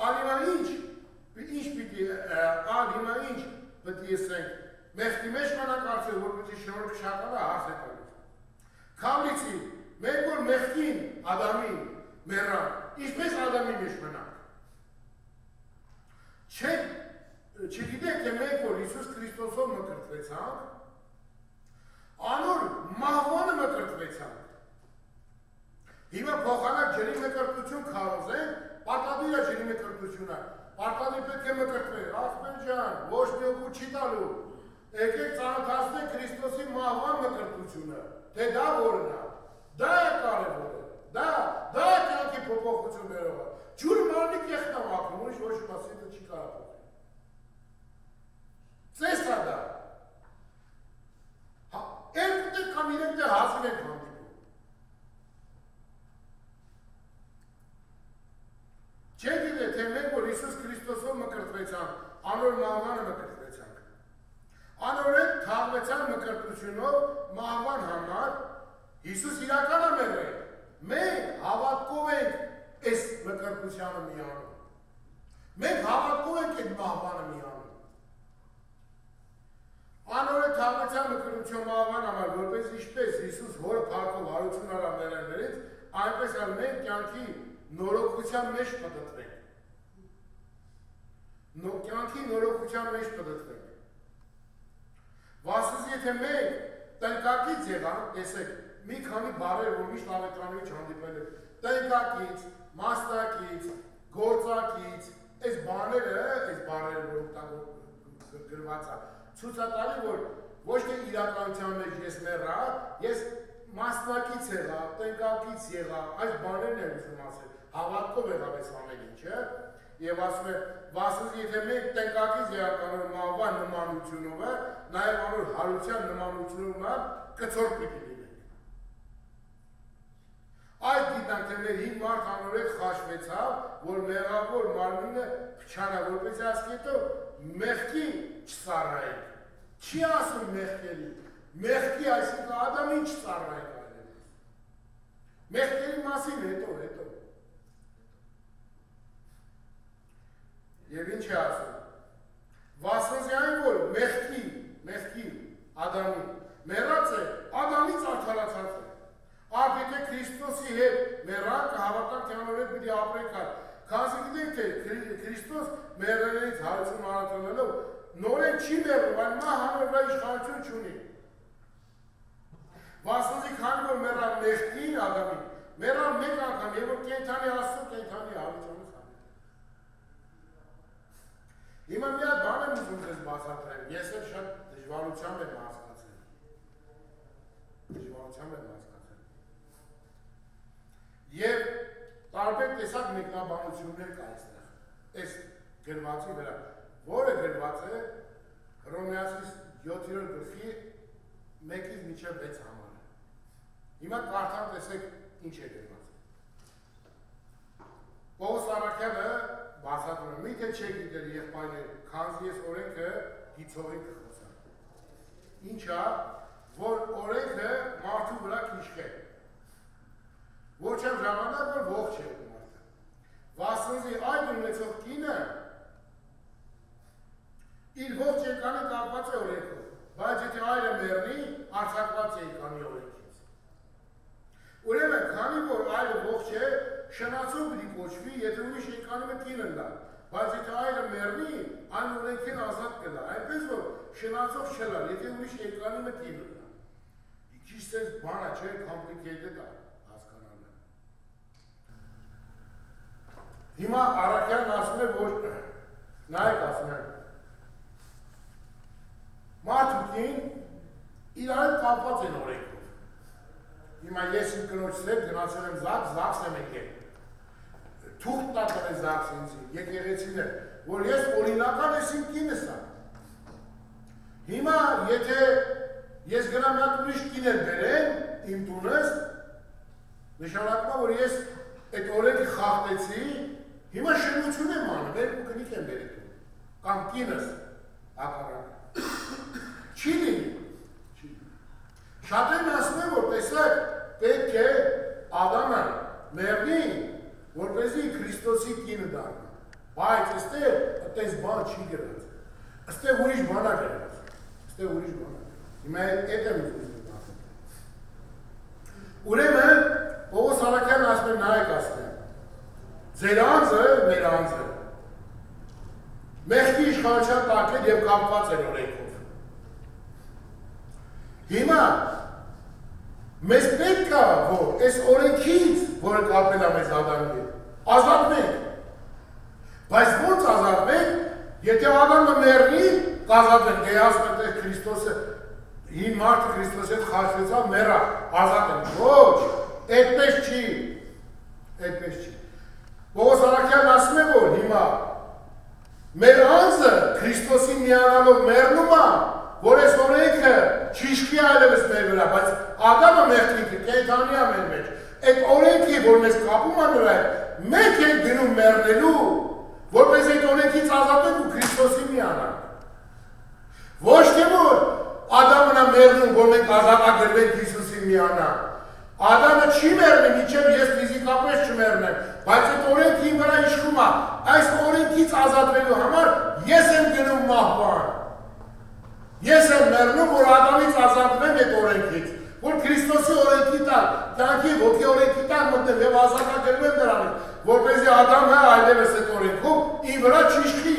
Ալիմա ինչ պիտի ասենք, մեղքի մեջ մնանք արդյոք, որ պիտի շնորհք շատանա, հարց է տալիս։ Քամլիցի, մենք որ մեղքին Ադամին մեռան, ինչպես Ադամի մեջ մնանք։ Չգիտեք, թե մենք որ Հիսուս Քրիստոսով մկրտվեցանք, անոր մահվանը մկրտվեցանք։ Հիմա փոխանակ ջրի մկրտություն քարոզենք, պարտադիր է ջրի մկրտությունը, պարտադիր պետք է մկրտվենք, ասպեն ջան, ոչ մի օգուտ չի տալու, եկեք ծանոթացնենք Քրիստոսի մահվան մկրտությունը, թե դա որն է, դա է կարևորը, դա է կյանքի փոփոխություններով, ջուր մարմնիկ եղտ եմ ակնում, ուրիշ ոչ մասի դա չի կարող փոխել։ Ծես է դա։ Երկու տեղ կամ իրենք տեղ հազիվ ենք հանդիպում։ Չեք գիտե, թե մենք որ Հիսուս Քրիստոսով մկրտվեցանք, անոր մահվանը մկրտվեցանք։ Անոր հետ թաղվեցան մկրտությունով մահվան համար, Հիսուս իրական է մեղրել։ Մենք հավատքով ենք այս մկրտությանը միանում։ Մենք հավատքով ենք այդ մահվանը միանում։ Անոր հետ թաղվեցան մկրտություն մահվան համար, որպես ինչպես Հիսուս հորը փառքով հարություն արա մեռելներից, այնպես էլ մենք կյանքի նորոգության մեջ պտտվենք։ Կյանքի նորոգության մեջ պտտվենք։ Վասնզի եթե մենք տնկակից եղանք, տեսեք, մի քանի բառեր, որ միշտ ավետարանից հանդիպել են, տնկակից, մասնակից, գործակից, այս բառերը, որ գրված է, ցույց է տալի, որ ոչ թե իրականության մեջ ես մեռա, ես մասնակից եղա, տնկակից եղա, այս բաներն եմ ուզում ասել, հավատքով եղավ այս ամեն ինչը, եւ ասում է, վասնզի եթե մենք տնկակից եղանք անոր մահվան նմանությունով, նաեւ անոր հարության նմանությունով կցորդ պիտի լինենք։ Այդ գիտանք, թե մեր հին մարդ անոր հետ խաշվեցավ, որ մեղավոր մարմինը փչանա, որպես ասկետով մեղքի չծառայենք։ Չի ասում մեղքերի, մեղքի այսինքն Ադամին չծառայենք այլևս։ Մեղքերի մասին հետո։ Եվ ինչ է ասում։ Վասնզի այն, որ մեղքի Ադամի մեռած է, Ադամից արդարացած է։ Արդ եթե Քրիստոսի հետ մեռանք, հավատանք, թե անոր հետ պիտի ապրենք, քանզի գիտենք, թե Քրիստոս մեռելներից հարություն արածանելով, նորեն չի մեռում, այլ նա հանոր վրա իշխանություն չունի։ Վասնզի քանի որ մեռան մեղքին Ադամին, մեռան մեկ անգամ, եւ որ կենդանի Աստծո կենդանի հարությունից հանել։ Հիմա մի հատ բան եմ ուզում ձեզ բացատրեմ, ես էլ շատ դժվարությամբ եմ հասկացել։ Եվ տարբեր տեսակ մեկնաբանություններ կա այստեղ, այս գրվածի վրա, որը գրված է Հռոմեացիս 7-րդ գլխի 1-ից մինչև 6 համարը։ Հիմա կարդամ տեսեք ինչ է գրված։ Պողոս Արաքյանը բացատրում է, միթե չեք գիտեր եղբայրներ, քանզի ես օրենքը գիծողի կխոսամ։ Ինչա, որ օրենքը մարդու վրա քիչք է։ Ոչ չեմ ժամանակ, որ ողջ է մարդը։ Վասնզի այդ ունեցող կինը իր ողջ երկանի կապված է օրենքով, բայց եթե այրը մեռնի, արձակված է երկանի օրենքից։ Ուրեմն, քանի որ այրը ողջ է, շնացող պիտի կոչվի, եթե ուրիշ երկանի մը կինը լա, բայց եթե այրը մեռնի, այն օրենքին ազատ կլա, այնպես որ շնացող չլա, եթե ուրիշ երկանի մը կինը լա։ Քիչ տես բանը չէ, complicated է հասկանալը։ Հիմա Արաքյանն ասում է, որ նայեք ասում է, մարդ ու կին իրար կապված են օրենքով։ Հիմա ես իմ կնոջս հետ գնացել եմ զաքս եմ եկել։ Թուղթ տակել է զաքս ինձի, եկեղեցին է, որ ես օրինական ես իմ կինս եմ։ Հիմա եթե ես գնամ հատ ուրիշ կիներ բերեմ իմ տունս, նշանակում է, որ ես այդ օրենքը խախտեցի, հիմա շնություն եմ անում, երկու կնիկ եմ բերել տուն, կամ կինս հակառակը։ Չի լինի։ Շատերն ասում են, որ տեսակ պետք է Ադամը մեռնի, որպեսզի Քրիստոսի կինը դառնա։ Բայց այստեղ այդպես բան չի գրած։ Այստեղ ուրիշ բան է գրած։ Հիմա այդ եմ ուզում ասել։ Ուրեմն Պողոս Արաքյանն ասում է նայեք ասում է։ Ձեր անձը մեր անձը։ Մեղքի իշխանության տակ է եւ կապված է օրենքով։ Հիմա մեզ պետք է որ այս օրենքից, որը կապել է մեզ Ադամի հետ, ազատվենք։ Բայց ո՞նց ազատվենք, եթե Ադամը մեռնի, կազատվենք, դե ասում է Քրիստոսը, հին մարդը Քրիստոսի հետ խաչվեցավ, մեռա, ազատ ենք։ Ոչ, այդպես չի։ Պողոս Արաքյանն ասում է, որ հիմա մեր անձը Քրիստոսի միանալով մեռնում է, որ այս օրենքը չիշխի այլևս մեր վրա, բայց Ադամը մեղքինքը կենդանի է մեր մեջ։ Այդ օրենքի, որ մեզ կապում է նրա հետ, մենք ենք գնում մեռնելու, որպես այդ օրենքից ազատենք ու Քրիստոսի միանանք։ Ոչ թե որ Ադամն է մեռնում, որ մենք ազատագրվենք Հիսուսի միանանք։ Ադամը չի մեռնում, մինչև ես ֆիզիկապես չմեռնեմ, բայց այդ օրենքի վրա իշխում է։ Այս օրենքից ազատվելու համար ես եմ գնում մահվան։ Ես եմ մեռնում, որ Ադամից ազատվեմ այդ օրենքից, որ Քրիստոսի օրենքի տակ, կյանքի ոգի օրենքի տակ մտնեմ եւ ազատագրվեմ դրանից, որպեսզի Ադամը այլևս այդ օրենքով իր վրա չիշխի։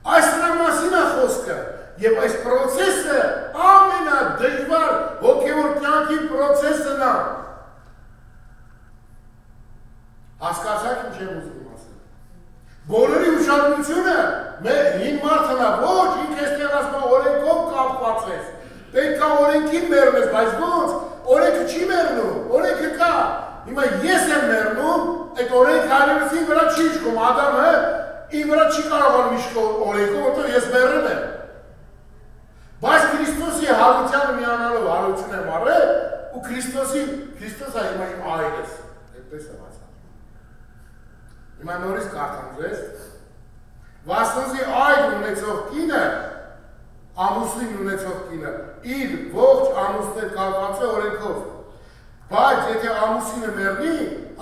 Այս նրա մասին է խոսքը, եւ այս process-ը ամենադժվար հոգեոր կյանքի process-ն է։ Հասկացաք ինչ եմ ուզում ասել։ Բոլորի ուշադրությունը հին մարդն է, ոչ ինք էստեղ ասում օրենքով կապված ես։ Պետք է օրենքին մեռնես, բայց ոնց, օրենքը չի մեռնում, օրենքը կա։ Հիմա ես եմ մեռնում, այդ օրենքը այլևս ինձ վրա չի իշխում, Ադամը ինձ վրա չի կարողանում իշխել օրենքով, որտեղ ես մեռել եմ։ Բայց Քրիստոսի հարությանը միանալով հարություն եմ առել, ու Քրիստոսը հիմա իմ այրս, այդպես եմ ասում։ Հիմա նորից կարդամ ձեզ, վասնզի այր ունեցող կինը, ամուսին ունեցող կինը, իր ողջ ամուսներ կապված է օրենքով, բայց եթե ամուսինը մեռնի,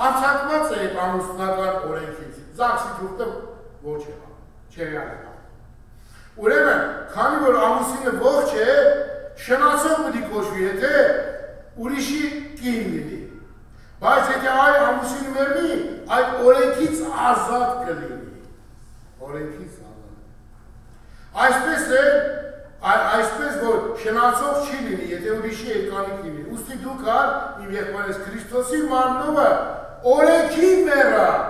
արձակված է այդ ամուսնական օրենքից, զաքսի թուղթը ոչ է, չէ է։ Ուրեմն, քանի որ ամուսինը ողջ է, շնացող պիտի կոչվի, եթե ուրիշի կին լինի։ Բայց եթե այ ամուսինը մեռնի, այդ օրենքից ազատ կլինի։ Օրենքից ազատ։ Այսպես որ շնացող չի լինի, եթե ուրիշի երկանի կին լինի։ Ուստի դուք հար իմ եղբայրս Քրիստոսի մարմնովը օրենքի մեռաք։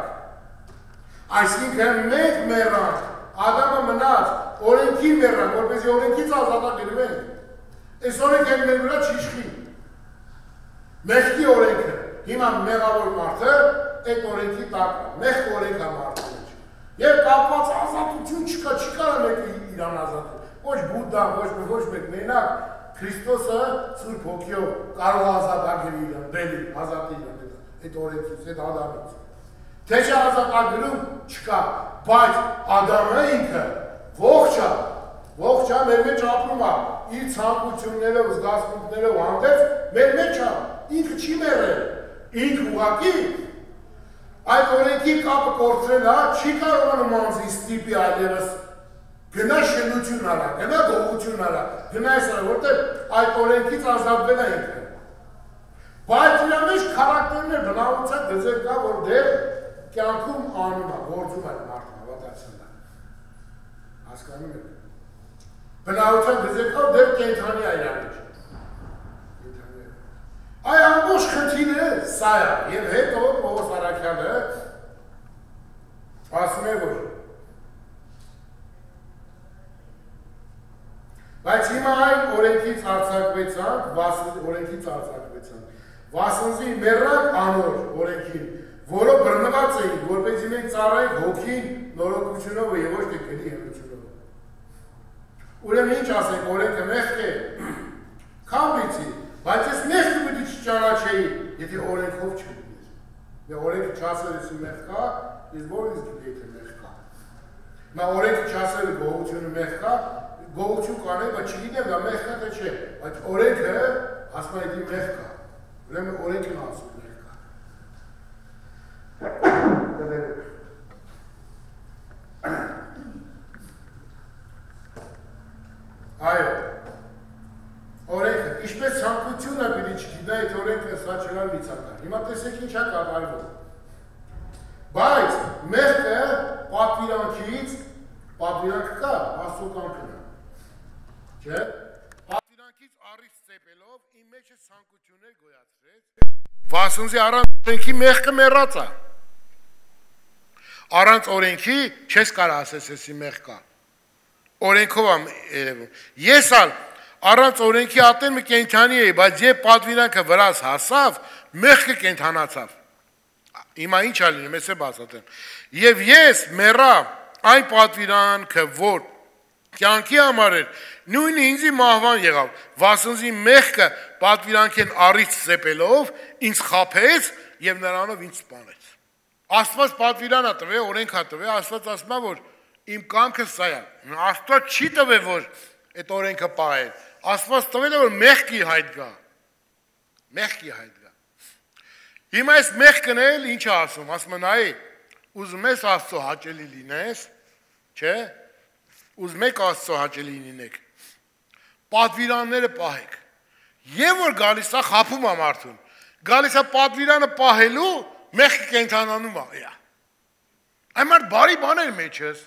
Այսինքն մենք մեռանք, Ադամը մնաց, օրենքի մեռանք, որպեսզի օրենքից ազատագրվենք։ Այս օրենքը մեր վրա չիշխի։ Մեղքի օրենքը, հիմա մեղավոր մարդը այդ օրենքի տակ է, մեղք օրենքը մարդու մեջ։ Եվ կապված ազատություն չկա, չի կարող մեկը իրան ազատել։ Ոչ Բուդդան, ոչ մեկ մենակ Քրիստոսը Սուրբ Հոգիով կարող է ազատագրել իրան, բերի, ազատել իրան այդ օրենքից, այդ Ադամից։ Թե չէ ազատագրում չկա, բայց Ադամը ինքը ողջ է, մեր մեջ ապրում է, իր ցանկություններով, զգացմունքներով հանդերձ, մեր մեջ է, ինքը չի մեռել, ինքը ուղղակի այդ օրենքի կապը կորցրել է, չի կարողանում անձին ստիպի այլևս գնա շնություն արա, գնա գողություն արա, գնա այս արա, որտեղ այդ օրենքից ազատվել է ինքը։ Բայց իրա մեջ քարակտերներ բնավորության գծեր կա, որ դեռ կյանքում անում է, գործում է մարդը, հավատացել է։ Հասկանում եք։ Բնավորության գծեր կա, դեռ կենդանի է իրա մեջ։ Այ ամբողջ խնդիրը սա է, եւ հետո Պողոս Արաքյալը ասում է, որ բայց հիմա այն օրենքից արձակվեցանք, վասնզի մեռանք անոր օրենքին, որով բռնված էին, որպեսզի մենք ծառայենք հոգին նորոգությունով եւ ոչ թե գերի հեղությունով։ Ուրեմն ինչ ասենք, օրենքը մեղք է, քամվեցի, բայց ես մեղքը պետք է չճանաչեի, եթե օրենքով չլիներ։ Դե օրենքը չասել ես մեղք կա, ես որից գիտեի թե մեղք կա։ Նա օրենքը չասել գողությունը մեղք կա, գողություն կանեի, բայց չգիտեմ դա մեղք կա թե չէ, բայց օրենքը ասում է դի մեղք կա։ Ուրեմն օրենքն ասում մեղք կա։ Այո, օրենքը, ինչպես ցանկությունը պիտի չգիտա, այդ օրենքը սա չլար լիցակար։ Հիմա տեսեք ինչ է կատարվում։ Բայց մեղքը պատվիրանքից, պատվիրանքը կա, Աստծո կամքն է։ Չէ՞։ Պատվիրանքից առիթ ծեփելով իմ մեջ ցանկություններ գոյացրեց, վասնզի առանց օրենքի մեղքը մեռած է։ Առանց օրենքի չես կարող ասես էսի մեղք կա։ Օրենքով եմ երևում։ Ես ալ առանց օրենքի ատեմ կենդանի էի, բայց երբ պատվիրանքը վրաս հասավ, մեղքը կենդանացավ։ Հիմա ինչ ա լինում, ես բացատրեմ։ Եվ ես մեռա այն պատվիրանքը, որ կյանքի համար էր, նույնը ինձի մահվան եղավ, վասնզի մեղքը պատվիրանքեն առիթ ծեփելով ինձ խաբեց եւ նրանով ինձ սպանեց։ Աստված պատվիրան է տվել, օրենք է տվել, Աստված ասում է, որ իմ կամքը սա է։ Աստված չի տվել, որ այդ օրենքը պահել։ Աստված տվել է, որ մեղքի հայտ գա։ Մեղքի հայտ գա։ Հիմա այս մեղքն էլ ինչ է ասում, ասում է նայ, ուզում ես Աստծո հաճելի լինես, չէ՞։ Ուզում եք Աստծո հաճելի լինեք։ Պատվիրանները պահեք։ Եվ որ գալիս է խափում է մարդուն։ Գալիս է պատվիրանը պահելու, մեղքը կենդանանում է։ Այն մարդ բարի բաներ մեջս,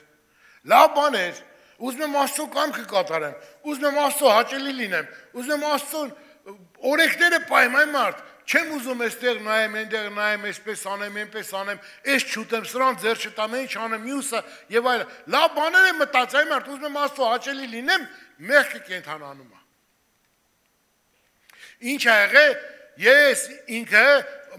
լավ բաներ, ուզում եմ Աստծո կամքը կատարեմ, ուզում եմ Աստծո հաճելի լինեմ, ուզում եմ Աստծո օրենքները պահեմ, այն մարդ, չեմ ուզում այստեղ նայեմ, այնտեղ նայեմ, այսպես անեմ, այնպես անեմ, այս չուտեմ, սրան ձեռ չտամ, ինչ անեմ, մյուսը եւ այլն։ Լավ բաներ եմ մտածել, այն մարդ, ուզում եմ Աստծո հաճելի լինեմ, մեղքը կենդանանում է։ Ինչ ա եղել, ես ինքը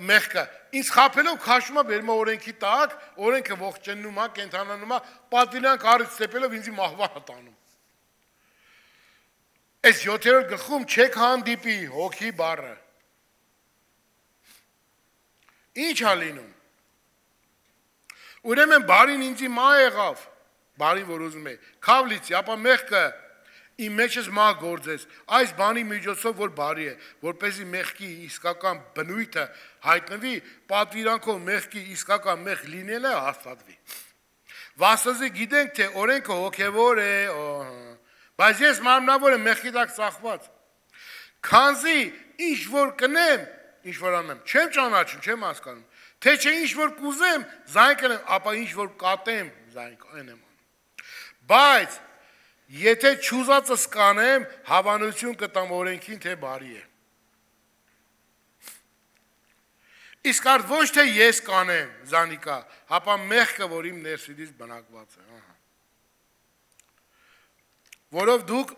մեղքը ինձ խափելով քաշում է բերում օրենքի տակ, օրենքը ողջնում է, կենդանանում է, պատվիրանք առիթ ծեփելով ինձի մահվան տանում։ Այս 7-րդ գլխում չեք հանդիպի հոգի բառը։ Ինչ ա լինում։ Ուրեմն բարին ինձի մահ եղավ, բարին որ ուզում է, քավլիցի, ապա մեղքը իմ մեջս մահ գործես, այս բանի միջոցով որ բարի է, որպեսզի մեղքի իսկական բնույթը հայտնվի, պատվիրանքով մեղքի իսկական մեղ լինելը հաստատվի։ Վասնզի գիտենք, թե օրենքը հոգևոր է, բայց ես մարմնավոր եմ մեղքի տակ ծախված։ Քանզի ինչ որ կնեմ, ինչ որ անեմ, չեմ ճանաչում, չեմ հասկանում, թե չէ ինչ որ կուզեմ, զայն կնեմ, ապա ինչ որ կատեմ, զայն կնեմ։ Բայց եթե չուզածս կանեմ, հավանություն կտամ օրենքին, թե բարի է։ Իսկ արդ ոչ թե ես կանեմ, Զանիկա, հապա մեղքը, որ իմ ներսիդից բնակված է, որով դուք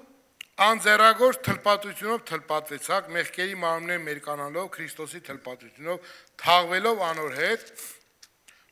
անձեռագործ թլպատությունով թլպատվեցաք, մեղքերի մարմիններ մերկանալով, Քրիստոսի թլպատությունով, թաղվելով անոր հետ,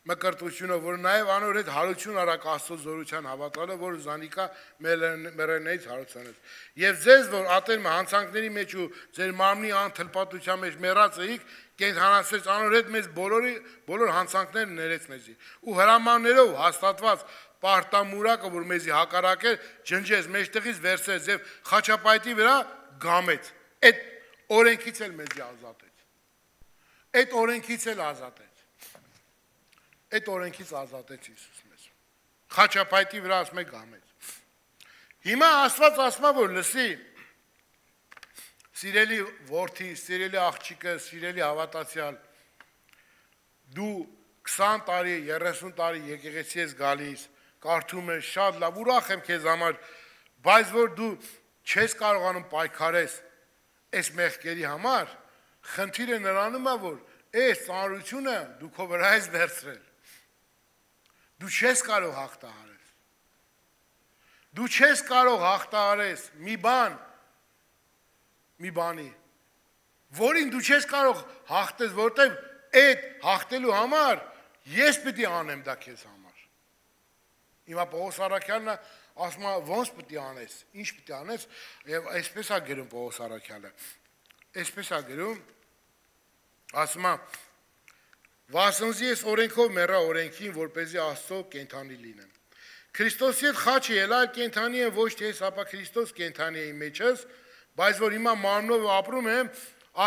մկրտությունով, որ նաև անոր հետ հարություն արակ Աստծո զորության հավատալով, որ Զանիկա մեռելներից հարուցանեց։ Եվ ձեզ, որ ատեն հանցանքների մեջ ու ձեր մարմնի անթլպատության մեջ մեռած էիք, կենդանացրեց անոր հետ մեզ բոլոր հանցանքները ներեց մեզի։ Ու հրամաններով հաստատված պարտամուրակը, որ մեզի հակառակ էր, ջնջեց, մեջտեղից վերցրեց եւ խաչապայտի վրա գամեց։ Այդ օրենքից էլ մեզի ազատեց։ Այդ օրենքից էլ ազատեց։ Այդ օրենքից ազատեց Հիսուս մեզ։ Խաչապայտի վրա ասում է գամեց։ Հիմա Աստված ասում է, որ լսի, սիրելի որդի, սիրելի աղջիկը, սիրելի հավատացյալ, դու 20 տարի, 30 տարի եկեղեցի ես գալիս, կարդում ես, շատ լավ, ուրախ եմ քեզ համար, բայց որ դու չես կարողանում պայքարես այս մեղքերի համար, խնդիրը նրանում է, որ այս ծանրությունը դու քո վրա ես վերցրել։ Դու չես կարող հաղթահարես։ Դու չես կարող հաղթահարես մի բանի, որին դու չես կարող հաղթես, որտեղ այդ հաղթելու համար ես պիտի անեմ դա քեզ համար։ Հիմա Պողոս Առաքյալն ասում է ոնց պիտի անես, ինչ պիտի անես, եւ այսպես է գրում Պողոս Առաքյալը։ Այսպես է գրում, ասում է Վասնզի ես օրենքով մեռա օրենքին, որպեսզի Աստծո կենդանի լինեմ։ Քրիստոսի հետ խաչը ելա կենդանի եմ ոչ թե ես, ապա Քրիստոս կենդանի է իմ մեջս, բայց որ հիմա մարմնով ապրում եմ,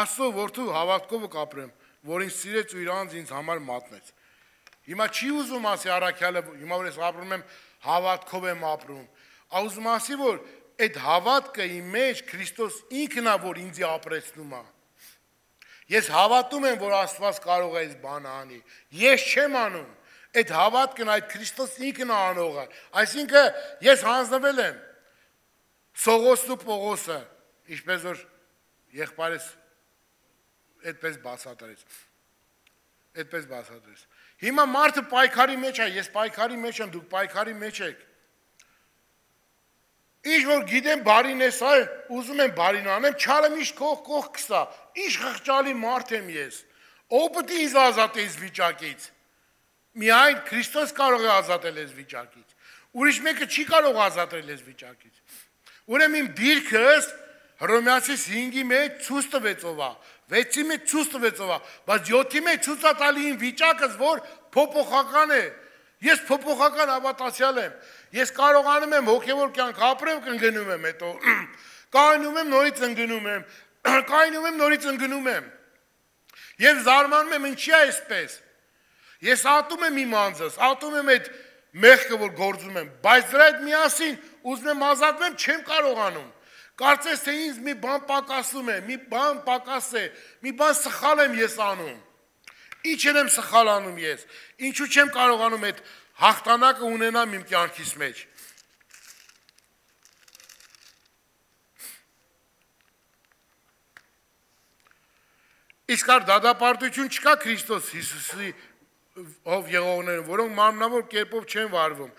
Աստծո որդու հավատքով կապրեմ, որ ինձ սիրեց ու իր անձ ինձ համար մատնեց։ Հիմա չի ուզում ասի Առաքյալը, հիմա որ ես ապրում եմ, հավատքով եմ ապրում։ Ուզում ասի, որ այդ հավատքը իմ մեջ Քրիստոս ինքն է, որ ինձ ապրեցնում է։ Ես հավատում եմ, որ Աստված կարող է այս բանը անի։ Ես չեմ անում։ Այդ հավատքն այդ Քրիստոս ինքն է անողը։ Այսինքն ես հանձնվել եմ Սողոսն ու Պողոսը, ինչպես որ եղբայրս այդպես բացատրեց։ Հիմա մարդը պայքարի մեջ է, ես պայքարի մեջ եմ, դուք պայքարի մեջ եք։ Ինչ որ գիտեմ բարին ես այ, ուզում եմ բարին անեմ, չարը միշտ կող կսա, ինչ խղճալի մարդ եմ ես, ով պտի ինձ ազատե այս վիճակից, միայն Քրիստոս կարող է ազատել այս վիճակից, ուրիշ մեկը չի կարող ազատել այս վիճակից, ուրեմ իմ դիրքս Հռոմեացիս 5-ի մեջ ցույց տվեցով է, 6-ի մեջ ցույց տվեցով է, բայց 7-ի մեջ ցույց է տալի իմ վիճակս, որ փոփոխական է, ես փոփոխական հավատացյալ եմ, ես կարողանում եմ հոգևոր կյանք ապրեմ, կընկնում եմ հետո, կայնում եմ նորից ընկնում եմ, եւ զարմանում եմ ինչի է այսպես, ես ատում եմ իմ անձս, ատում եմ այդ մեղքը, որ գործում եմ, բայց դրա հետ միասին ուզում եմ ազատվեմ, չեմ կարողանում, կարծես թե ինձ մի բան պակասում է, մի բան պակաս է, մի բան սխալ եմ ես անում, ինչ եմ սխալ անում ես, ինչու չեմ կարողանում այդ հաղթանակը ունենամ իմ կյանքիս մեջ։ Իսկար դատապարտություն չկա Քրիստոս Հիսուսի ով եղողներն, որոնք մարմնավոր կերպով չեն վարվում,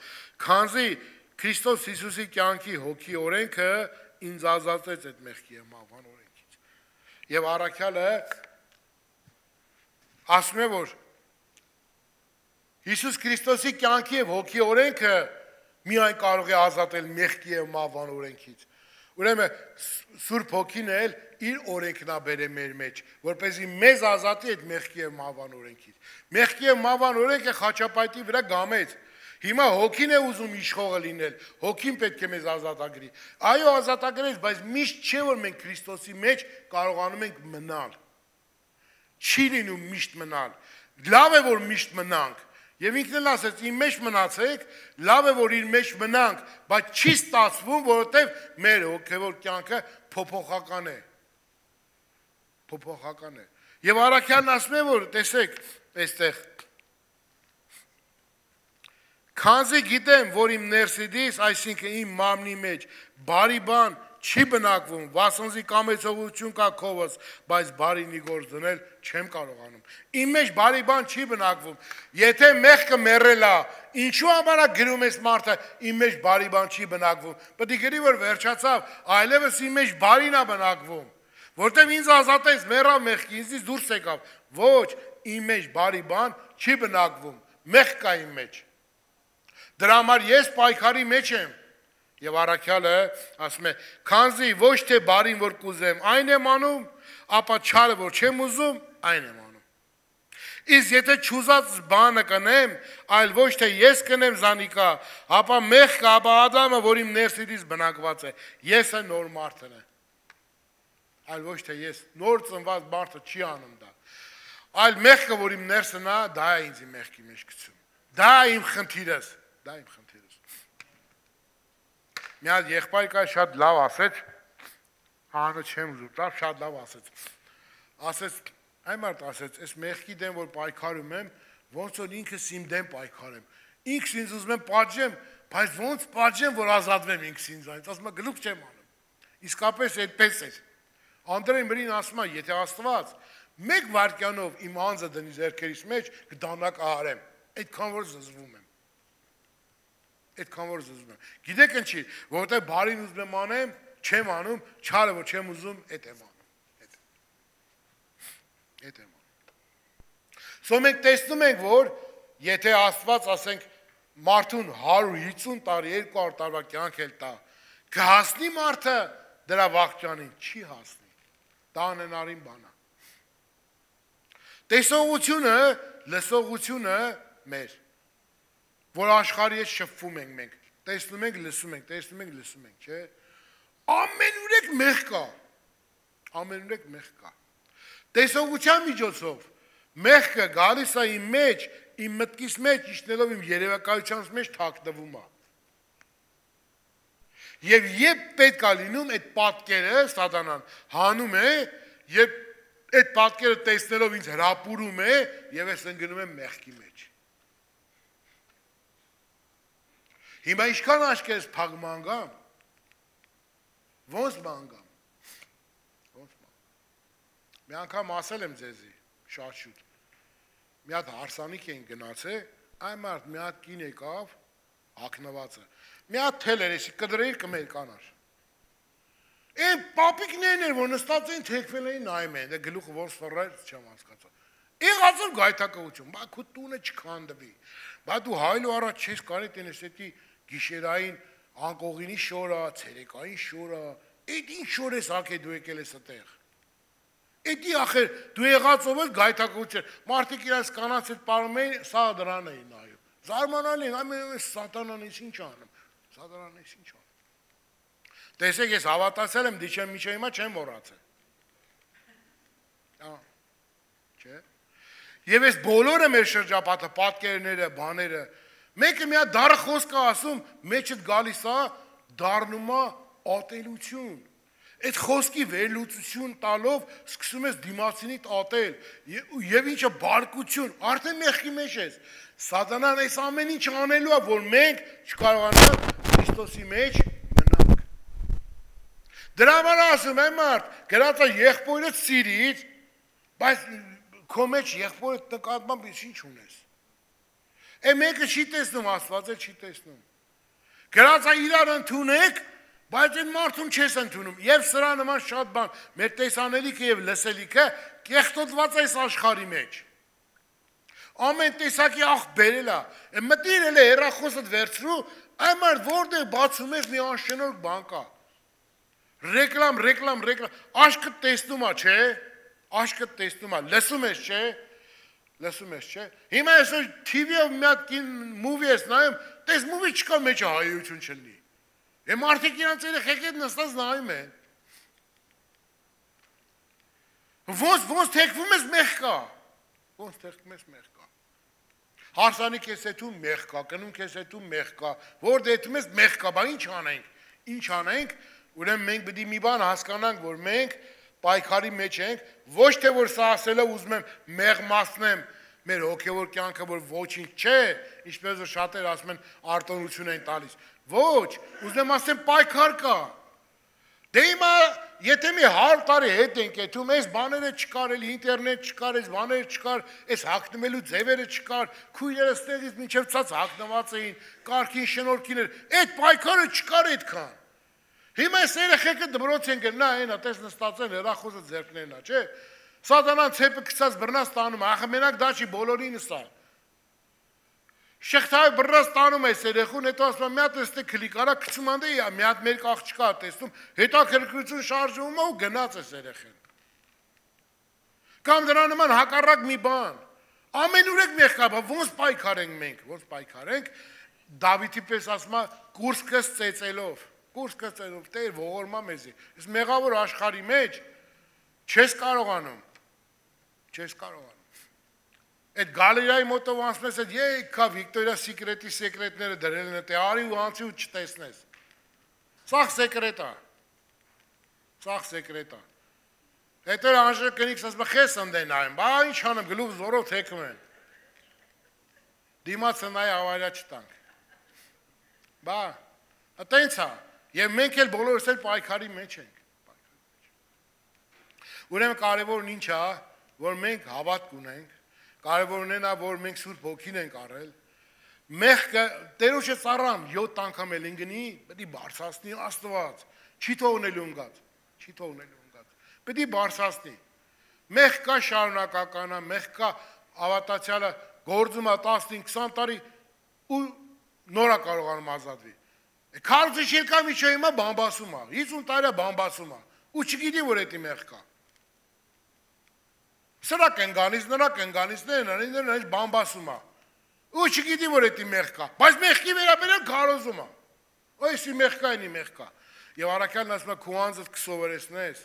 քանզի Քրիստոս Հիսուսի կյանքի հոգի օրենքը ինձ ազատեց այդ մեղքի մահվան օրենքից։ Եվ Առաքյալը ասում է, որ Հիսուս Քրիստոսի կյանքի եւ հոգի օրենքը միայն կարող է ազատել մեղքի եւ մահվան օրենքից։ Ուրեմն Սուրբ Հոգին էլ իր օրենքն է բերել մեր մեջ, որպեսզի մեզ ազատի այդ մեղքի եւ մահվան օրենքից։ Մեղքի եւ մահվան օրենքը խաչապայտի վրա գամեց։ Հիմա հոգին է ուզում իշխողը լինել, հոգին պետք է մեզ ազատագրի։ Այո, ազատագրեց, բայց միշտ չէ, որ մենք Քրիստոսի մեջ կարողանում ենք մնալ։ Չի լինում միշտ մնալ։ Լավ է, որ միշտ մնանք։ Եվ ինքն էլ ասեց, իմ մեջ մնացեք, լավ է, որ իր մեջ մնանք, բայց չի ստացվում, որովհետև մեր հոգևոր կյանքը փոփոխական է։ Փոփոխական է։ Եվ Առաքյալն ասում է, որ տեսեք, այստեղ քանզի գիտեմ, որ իմ ներսիդից, այսինքն իմ մարմնի մեջ բարի բան չի բնակվում, վասնզի կամեցողություն կա քովս, բայց բարինի գործ դնել չեմ կարողանում։ Իմ մեջ բարի բան չի բնակվում։ Եթե մեղքը մեռել է, ինչու համար է գրում ես մարդը, իմ մեջ բարի բան չի բնակվում։ Պետք է գրի, որ վերջացավ, այլևս իմ մեջ բարին է բնակվում։ Որտեւ ինձ ազատեց, մեռավ մեղքի, ինձից դուրս եկավ։ Ոչ, իմ մեջ բարի բան չի բնակվում, մեղք կա իմ մեջ։ Դրա համար ես պայքարի մեջ եմ։ Եվ առաքյալը ասում է, քանզի ոչ թե բարին որ կուզեմ, այն եմ անում, ապա չարը որ չեմ ուզում, այն եմ անում։ Իսկ եթե չուզած բանը կնեմ, այլ ոչ թե ես կնեմ զանիկա, ապա մեղքը, ապա Ադամը, որ իմ ներսից բնակված է, եսը նոր մարդն է։ Այլ ոչ թե ես նոր ծնված մարդը չի անում դա։ Այլ մեղքը, որ իմ ներսն է, դա է ինձ իմ մեղքի մեջ գցում։ Դա է իմ խնդիրս, դա իմ խնդիրս։ Մի հատ եղբայր կա շատ լավ ասեց, հանը չեմ ուզում, շատ լավ ասեց։ Ասեց, այ մարդ ասեց, այս մեղքի դեմ որ պայքարում եմ, ոնց որ ինքս իմ դեմ պայքարեմ։ Ինքս ինձ ուզում եմ պատժեմ, բայց ոնց պատժեմ, որ ազատվեմ ինքս ինձանից, ասում եմ գլուխ չեմ անում։ Իսկապես այդպես էր։ Անդրեյ Մրին ասում է, եթե Աստված մեկ վայրկյանով իմ անձը դնի ձեռքերիս մեջ, կդանակ արեմ, այդքան որ զզվում եմ։ Այդքան որ զզվում եմ։ Գիտեք ինչի, որովհետև բարին ուզում եմ անեմ, չեմ անում, չարը որ չեմ ուզում, այդ եմ անում։ Այդ եմ անում։ Սո մենք տեսնում ենք, որ եթե Աստված, ասենք, մարդուն 150 տարի, 200 տարվա կյանք էլ տա, կհասնի մարդը դրա վաղճանին, չի հասնի։ Դա անհնարին բան է։ Տեսողությունը, լսողությունը մեր, որ աշխարհի հետ շփվում ենք մենք, տեսնում ենք, լսում ենք, տեսնում ենք, լսում ենք, չէ՞։ Ամենուրեք մեղ կա։ Ամենուրեք մեղ կա։ Տեսողության միջոցով մեղքը գալիս է իմ մեջ, իմ մտքիս մեջ, իջնելով իմ երևակայության մեջ թաքնվում է։ Եվ երբ պետք է լինում այդ պատկերը սատանան հանում է, երբ այդ պատկերը տեսնելով ինձ հրապուրում է, եւ ես ընկնում եմ մեղքի մեջ։ Հիմա ինչքան աչքերս փակման գամ, ոնց մանգամ։ Մի անգամ ասել եմ ձեզի, շատ շուտ, մի հատ հարսանիք էին գնացել, այն մարդ մի հատ կին եկավ, հագնվածը, մի հատ թել էր, եսի կդրեիր կմեր կանար։ Այն պապիկներն էր, որ նստած էին, թեքվել էին նայում են, գլուխը որ սվռայր, չեմ հասկացա։ Եղածով գայթակղություն, բա քո տունը չքանդվի, բա դու հայլու առաջ չես կարի տենես էդի գիշերային անկողինի շորա, ցերեկային շորա, էդ ինչ շոր ես հագե դու եկել ես այդտեղ։ Էդի ախեր դու եղածով էլ գայթակղություն, մարդիկ իրաց կանանց հետ պարում էին, սա դրան էին նայում։ Զարմանալի են, ամեն սատանան ես ինչ անում, սատանան ես ինչ անում։ Տեսեք, ես հավատացել եմ, դիչեմ միջը հիմա չեմ մոռացել։ Չէ։ Եվ ես բոլորը մեր շրջապատը, պատկերները, բաները, մեկը մի հատ դառը խոսք է ասում, մեջդ գալիս է, դառնում է ատելություն։ Այդ խոսքի վերլուծություն տալով սկսում ես դիմացինիդ ատել, եւ ինչը բարկություն, արդեն մեղքի մեջ ես։ Սատանան այս ամեն ինչ անելու է, որ մենք չկարողանանք Քրիստոսի մեջ մնանք։ Դրա համար ասում եմ մարդ, գրած է եղբորդ սիրիր, բայց քո մեջ եղբորդ նկատմամբ ինչ ունես։ Է մեկը չի տեսնում, Աստված էլ չի տեսնում։ Գրած է իրար ընդունեք, բայց այն մարդուն չես ընդունում։ Եվ սրա նման շատ բան, մեր տեսանելիքը եւ լսելիքը կեղտոտված է այս աշխարհի մեջ։ Ամեն տեսակի աղ բերել է, մտիրել է հեռախոսդ վերցրու, այն մարդ որտեղ բացում ես մի անշնորհ բան կա։ Ռեկլամ, աշկը տեսնում է, չէ՞։ Աշկը տեսնում է, լսում ես, չէ՞։ Լսում ես, չէ՞։ Հիմա ես TV-ով մի հատ մուվի ես նայում, տես մուվի չկա մեջը հայություն չլինի։ Է մարդիկ իրանց երեխեք հետ նստած նայում են։ Ոնց թեքվում ես մեղ կա։ Ոնց թեքվում ես մեղ կա։ Հարսանիք ես հետում մեղ կա, կնունք ես հետում մեղ կա, որ դետում ես մեղ կա, բա ինչ անենք։ Ինչ անենք, ուրեմն մենք պետք է մի բան հասկանանք, որ մենք պայքարի մեջ ենք, ոչ թե որ սա ասելը ուզում եմ մեղմացնեմ մեր հոգևոր կյանքը, որ ոչինչ չէ, ինչպես որ շատեր ասում են արտոնություն են տալիս։ Ոչ, ուզում եմ ասեմ պայքար կա։ Դե հիմա եթե մի 100 տարի հետ ենք եթում, այս բաները չկար, էլի ինտերնետ չկար, այս բաները չկար, այս հագնվելու ձևերը չկար, քույրերը ստեղից մինչև ցած հագնված էին, կարգին շնորհքին էր, այդ պայքարը չկար այդքան։ Հիմա այս երեխեքը դպրոց են գնա, այնա տես նստած են հեռախոսը ձեռքներն ա, չէ։ Սատանան ցեպը գցած բռնած տանում, ախը մենակ դա չի բոլորինս է։ Շեխտայը բռնած տանում այս երեխուն, հետո ասում է մի հատ էստե քլիկ արա գցում անդե, մի հատ մեր աղջկա տեսնում, հետաքրքրություն շարժվում է ու գնաց այս երեխեն։ Կամ դրա նման հակառակ մի բան։ Ամեն ուրեք մեղքա, ոնց պայքարենք մենք, ոնց պայքարենք, Դավիթի պես ասում է Կուրսկս ծեծելով, Տեր ողորմա մեզի։ Այս մեղավոր աշխարհի մեջ չես կարողանում։ Այդ գալերիայի մոտով անցնում ես, եկա Վիկտորիա Սիկրետի սեկրետները դրել են, թե արի ու անցի ու չտեսնես։ Սաղ սեկրետ է։ Հետո անժը կնիքս ասում է խես ընդեն նայեմ, բա ինչ անեմ գլուխ զորով թեքում են։ Դիմացը նայ ավարյա չտանք։ Բա, տենց է, և մենք էլ բոլորս էլ պայքարի մեջ ենք։ Ուրեմն կարևորն ինչ է, որ մենք հավատք ունենք, կարևորն են է, որ մենք Սուրբ Հոգին ենք առել, մեղքը Տերոջը ծառան 7 անգամ էլ ընկնի, պետք է բարձրացնի Աստված, չի թողնելու ընկած, պետք է բարձրացնի։ Մեղք կա շարունակական, մեղք կա հավատացյալը գործում է 15-20 տարի ու նորա կարողանում ազատվի։ Քարոզիչ երկար միջը հիմա բամբասում է, 50 տարի բամբասում է, ու չգիտի, որ էդի մեղք կա։ Սրակ են գանից, նրանց բամբասում է, ու չգիտի, որ էդի մեղք կա, բայց մեղքի վերաբերյալ քարոզում է, այսի մեղք կա, այնի մեղք կա։ Եվ առաքյալն ասում է, քո անձդ կսովորեցնես,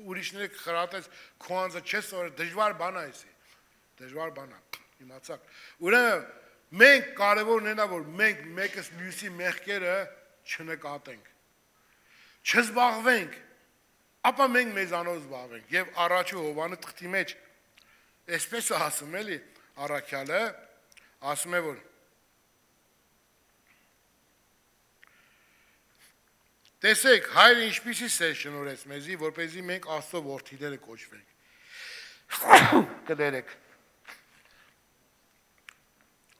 ուրիշները կխրատես, քո անձը չես սովորես, դժվար բան է այսի, դժվար բան է, իմացաք։ Ուրեմն մենք կարևորն են, որ մենք մեկս մյուսի մեղքերը չնկատենք, չզբաղվենք, ապա մենք մեզանով զբաղվենք։ Եվ առաջու Հովհաննես թղթի մեջ այսպես է ասում էլի առաքյալը, ասում է, որ տեսեք, հայրը ինչպիսի սեր շնորհեց մեզի, որպեսզի մենք Աստծո որդիները կոչվենք։ Կներեք։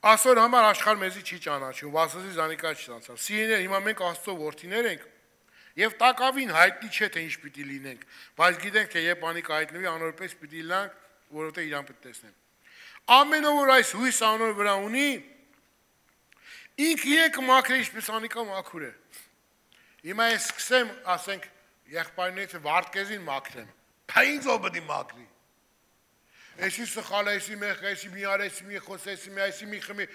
Աստծո համար աշխարհ մեզի չի ճանաչում, Վասզի զանիկա չծանցավ։ Սիրելիներ, հիմա մենք Աստծո որդիներ ենք, եւ տակավին հայտնի չէ թե ինչ պիտի լինենք, բայց գիտենք թե երբ անիկ հայտնվի, անորպես պիտի լինենք, որովհետեւ իրան պիտի տեսնենք։ Ամեն ով որ այս հույս անոր վրա ունի, ինքը իրեն կմաքրի ինչպես անիկա մաքուր է։ Հիմա ես սկսեմ, ասենք, եղբայրներից Վարդգեզին մաքրեմ, բա ինձ ով պիտի մաքրի։ Էսի սխալ, էսի մեղք, էսի մի ար, էսի մի խոս, էսի մի խմի,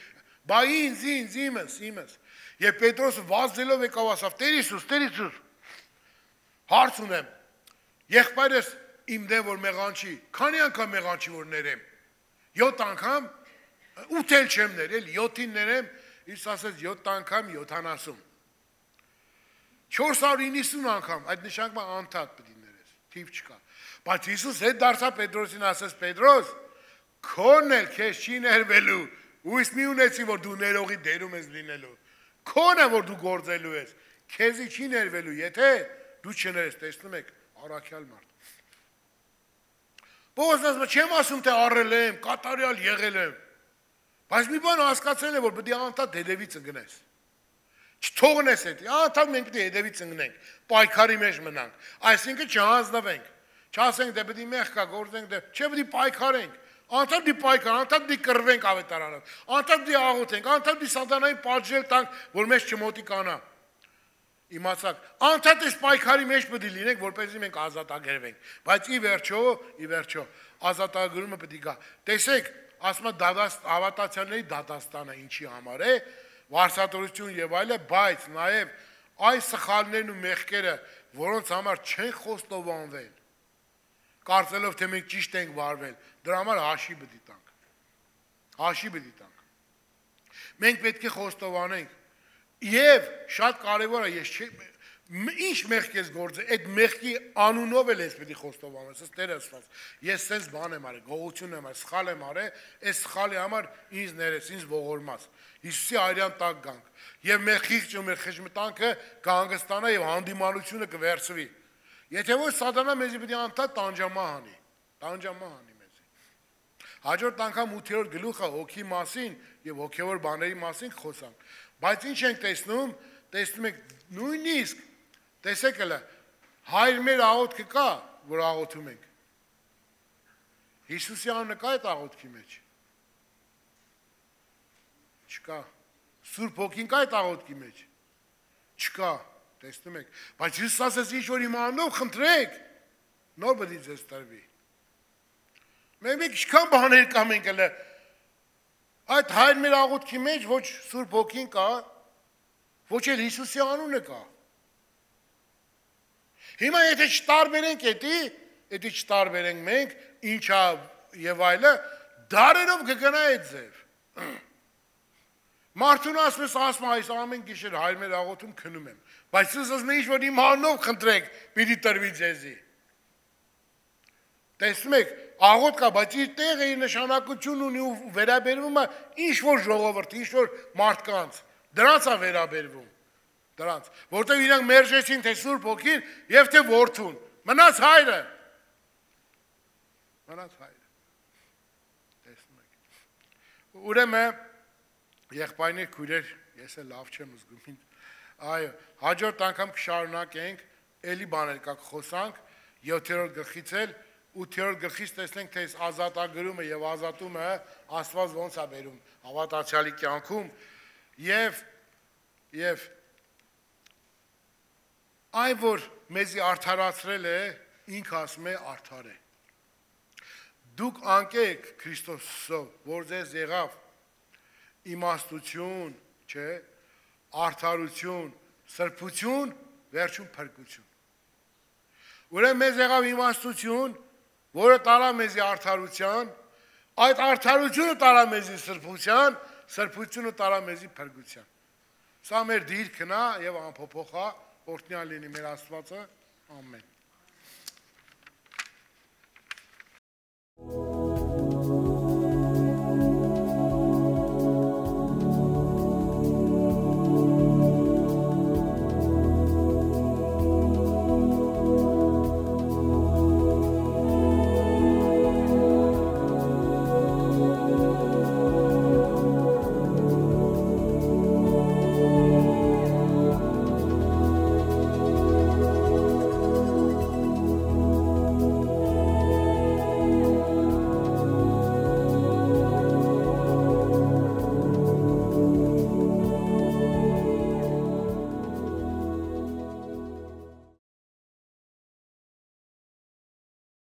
բա ինձ, եւ Պետրոսը վազելով եկավ ասավ, Տեր Հիսուս, հարց ունեմ, եղբայրս իմ դեմ որ մեղանչի, քանի անգամ մեղանչի որ ներեմ, 7 անգամ, 8 էլ չեմ ներել, 7-ին ներեմ, Հիսուս ասեց 7 անգամ 70, 490 անգամ, այդ նշանակում է անդադ պիտի ներես, թիվ չկա, բայց Հիսուս հետ դարձավ Պետրոսին ասեց, Պետրոս, քոնն էլ քեզ չի ներվելու, ույս մի ունեցի որ դու ներողի դերում ես լինելու, քոնը որ դու գործելու ես, քեզի չի ներվելու, եթե դու չներես, տեսնում եք, առաքյալ մարդ։ Պողոսն ասում է, չեմ ասում թե առել եմ, կատարյալ եղել եմ, բայց մի բան հասկացել է, որ պետք է անդադ հետևից ընկնես, չթողնես էդ, անդադ մենք պետք է հետևից ընկնենք, պայքարի մեջ մնանք, այսինքն չհանձնվենք, չասենք դե պետք է մեղք կա, գործենք դե, չէ պետք է պայքարենք, անդադ դի պայքար, անդադ դի կռվենք ավետարանով, անդադ դի աղոթենք, անդադ դի սատանային պատժել տանք, որ մեզ չմոտիկանա։ Իմացաք, անդադ այս պայքարի մեջ պետք է լինենք, որպեսզի մենք ազատագրվենք, բայց ի վերջո, ազատագրումը պետք է գա։ Տեսեք, ասում է հավատացյալների դատաստանը ինչի համար է, վարսատորություն եւ այլը, բայց նաեւ այս սխալներն ու մեղքերը, որոնց համար չեն խոստովանվել, կարծելով թե մենք ճիշտ ենք վարվել, դրա համար հաշի պետք է տանք։ Մենք պետք է խոստովանենք եւ շատ կարեւոր է, ինչ մեղք ես գործել, այդ մեղքի անունով էլ ես պետք է խոստովանես, ըստ Տերը ասված։ Ես sense բան եմ արել, գողություն եմ արել, սխալ եմ արել, այս սխալի համար ինձ ներես, ինձ ողորմաս։ Հիսուսի արյան տակ գանք եւ մեր խիղճ ու մեր խժմտանքը կհանգստանա եւ հանդիմանությունը կվերցվի։ Եթե ոչ սատանա մեզի պիտի անդադ տանջամա հանի մեզի։ Հաջորդ անգամ 8-րդ գլուխը հոգի մասին եւ հոգեվոր բաների մասին խոսանք։ Բայց ինչ ենք տեսնում ենք նույնիսկ տեսեք հələ հայր մեր աղոթքը կա, որ աղոթում ենք։ Հիսուսի անունը կա այդ աղոթքի մեջ։ Չկա։ Սուրբ Հոգին կա այդ աղոթքի մեջ։ Չկա, տեսնում եք։ Բայց Հիսուս ասաց ինչ որ իմ անունով խնդրեք, նոր պետք է ձեզ տրվի։ Մենք ինչքան բաներ կա մենք հələ այդ հայր մեր աղոթքի մեջ ոչ Սուրբ Հոգին կա, ոչ էլ Հիսուսի անունը կա։ Հիմա եթե չտարբերենք եթե չտարբերենք մենք ինչա եւ այլը, դարերով կգնա այդ ձև։ Մարդուն ասում այս ամեն գիշեր հայր մեր աղոթում քնում եմ, բայց Հիսուս ասում է ինչ որ իմ անունով խնդրեք, պիտի տրվի ձեզի։ Տեսնում եք, աղոթ կա, բայց իր տեղը իր նշանակություն ունի ու վերաբերվում է ինչ որ ժողովրդի, ինչ որ մարդկանց, դրանց է վերաբերվում, դրանց, որտեղ իրանք մերժեցին թե Սուրբ Հոգին եւ թե Որդուն, մնաց հայրը։ Տեսնում եք։ Ուրեմն եղբայրներ, քույրեր, ես էլ լավ չեմ զգում։ Այո, հաջորդ անգամ կշարունակենք, էլի բաներ կա խոսանք, 7-րդ գլխից էլ 8-րդ գլխից տեսնենք, թե ազատագրումը եւ ազատումը Աստված ոնց է բերում հավատացյալի կյանքում եւ այն որ մեզի արդարացրել է, ինքը ասում է արդար է։ Դուք անկեք Քրիստոսով, որ ձեզ եղավ իմաստություն, չէ, արդարություն, սրբություն, վերջում փրկություն։ Ուրեմն մեզ եղավ իմաստություն, որը տարա մեզի արդարության, այդ արդարությունը տարա մեզի սրբության, սրբությունը տարա մեզի փրկության։ Սա մեր դիրքն է եւ անփոփոխ է, օրհնյալ լինի մեր Աստվածը, ամեն։